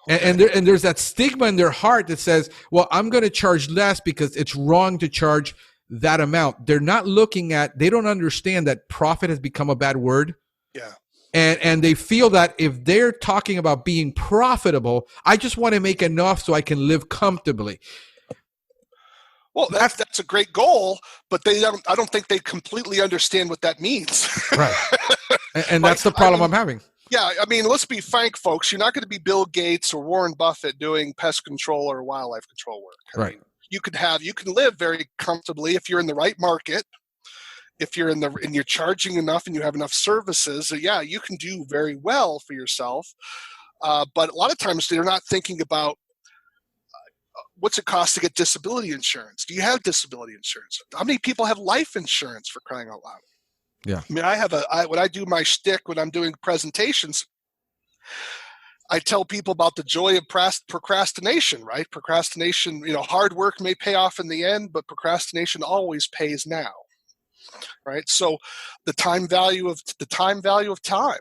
And there's that stigma in their heart that says, well, I'm going to charge less because it's wrong to charge that amount. They're not looking at, they don't understand that profit has become a bad word. Yeah. And they feel that if they're talking about being profitable, I just want to make enough so I can live comfortably. Well, that's a great goal, but I don't think they completely understand what that means. Right. And that's the problem I'm having. Yeah, I mean, let's be frank, folks. You're not going to be Bill Gates or Warren Buffett doing pest control or wildlife control work. I mean, you can live very comfortably if you're in the right market. If you're and you're charging enough and you have enough services, yeah, you can do very well for yourself. But a lot of times they're not thinking about what's it cost to get disability insurance. Do you have disability insurance? How many people have life insurance, for crying out loud? Yeah. I mean, when I do my shtick when I'm doing presentations, I tell people about the joy of procrastination, right? Procrastination, hard work may pay off in the end, but procrastination always pays now. Right. So the time value of time.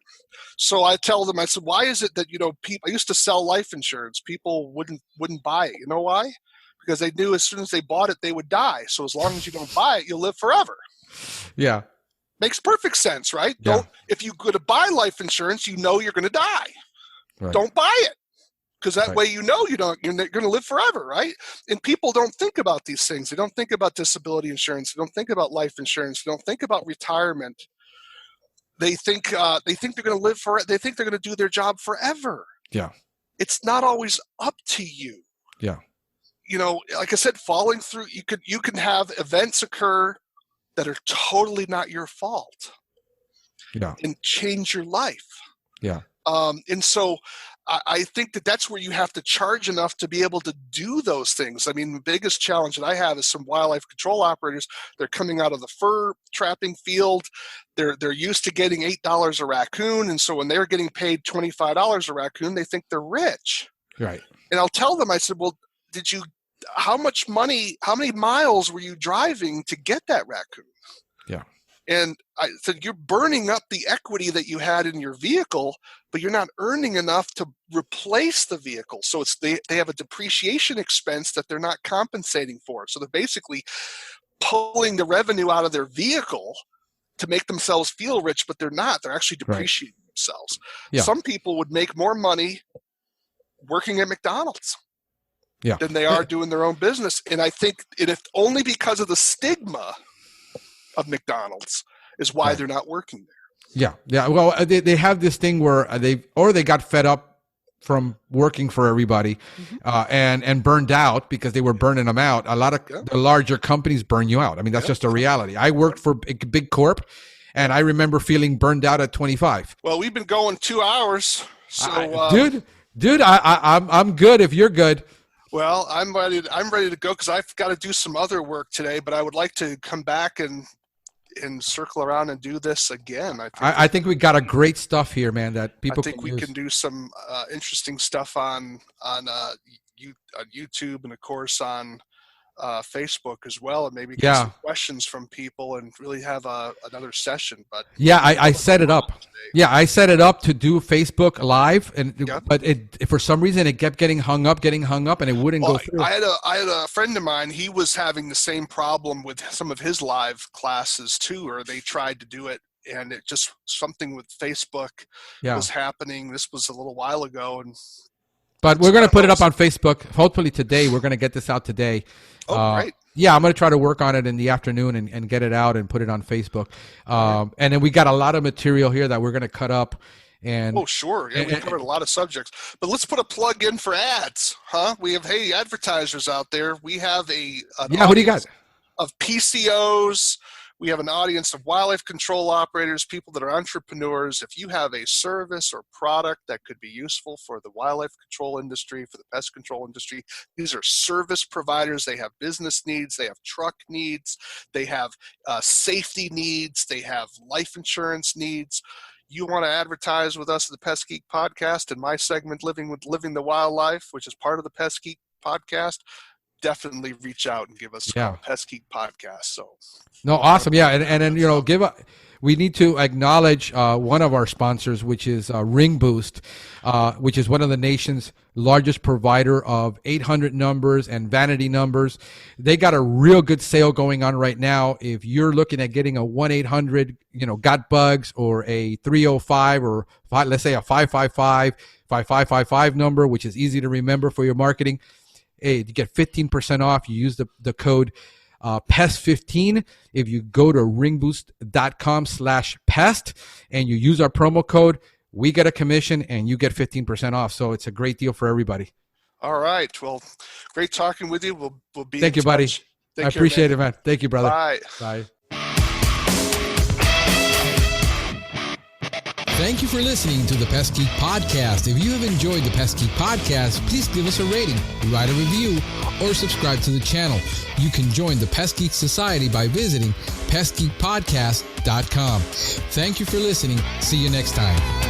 So I tell them, I said, why is it that, people, I used to sell life insurance. People wouldn't buy it. You know why? Because they knew as soon as they bought it, they would die. So as long as you don't buy it, you'll live forever. Yeah. Makes perfect sense, right? Yeah. If you go to buy life insurance, you're going to die. Right. Don't buy it. Because that way you're going to live forever, right? And people don't think about these things. They don't think about disability insurance. They don't think about life insurance. They don't think about retirement. They think they're going to live forever. They think they're going to do their job forever. Yeah. It's not always up to you. Yeah. Like I said, falling through. You can have events occur that are totally not your fault. Yeah. And change your life. Yeah. And so I think that's where you have to charge enough to be able to do those things. I mean, the biggest challenge that I have is some wildlife control operators. They're coming out of the fur trapping field. They're used to getting $8 a raccoon. And so when they're getting paid $25 a raccoon, they think they're rich. Right. And I'll tell them, I said, well, how many miles were you driving to get that raccoon? Yeah. And I said, you're burning up the equity that you had in your vehicle, but you're not earning enough to replace the vehicle. So they have a depreciation expense that they're not compensating for. So they're basically pulling the revenue out of their vehicle to make themselves feel rich, but they're not. They're actually depreciating themselves. Yeah. Some people would make more money working at McDonald's than they are doing their own business. And I think if only because of the stigma of McDonald's is why they're not working there. Yeah. Well, they have this thing where they got fed up from working for everybody, and burned out because they were burning them out. A lot of the larger companies burn you out. I mean, that's just a reality. I worked for a big corp, and I remember feeling burned out at 25. Well, we've been going 2 hours, so dude, I'm good if you're good. Well, I'm ready to go because I've got to do some other work today, but I would like to come back and circle around and do this again. I think we got a great stuff here, man, that people can use. I think we can do some interesting stuff on YouTube and, of course, on Facebook as well, and maybe get some questions from people and really have another session. But I set it up. I set it up to do Facebook Live, but it for some reason it kept getting hung up, and it wouldn't go through. I had a friend of mine. He was having the same problem with some of his live classes too, or they tried to do it, and it just something with Facebook was happening. This was a little while ago, but we're going to put it up on Facebook. Hopefully today. We're going to get this out today. Oh, great. Yeah, I'm going to try to work on it in the afternoon and get it out and put it on Facebook. And then we got a lot of material here that we're going to cut up. And sure. Yeah, we covered a lot of subjects. But let's put a plug in for ads, huh? We have, advertisers out there. We have what do you got? Of PCOs. We have an audience of wildlife control operators, people that are entrepreneurs. If you have a service or product that could be useful for the wildlife control industry, for the pest control industry, these are service providers. They have business needs. They have truck needs. They have safety needs. They have life insurance needs. You want to advertise with us at the Pest Geek Podcast and my segment, Living the Wildlife, which is part of the Pest Geek Podcast, definitely reach out and give us a Pest Geek Podcast. So awesome. And then we need to acknowledge one of our sponsors, which is Ring Boost, which is one of the nation's largest provider of 800 numbers and vanity numbers. They got a real good sale going on right now. If you're looking at getting a 1-800 got bugs, or a 305, or let's say a 555 number, which is easy to remember for your marketing, you get 15% off. You use the code PEST15 if you go to ringboost.com/pest and you use our promo code. We get a commission and you get 15% off. So it's a great deal for everybody. All right. Well, great talking with you. We'll be Thank you, buddy. I appreciate it, man. Thank you, brother. Bye. Thank you for listening to the Pest Geek Podcast. If you have enjoyed the Pest Geek Podcast, please give us a rating, write a review, or subscribe to the channel. You can join the Pest Geek Society by visiting pestgeekpodcast.com. Thank you for listening. See you next time.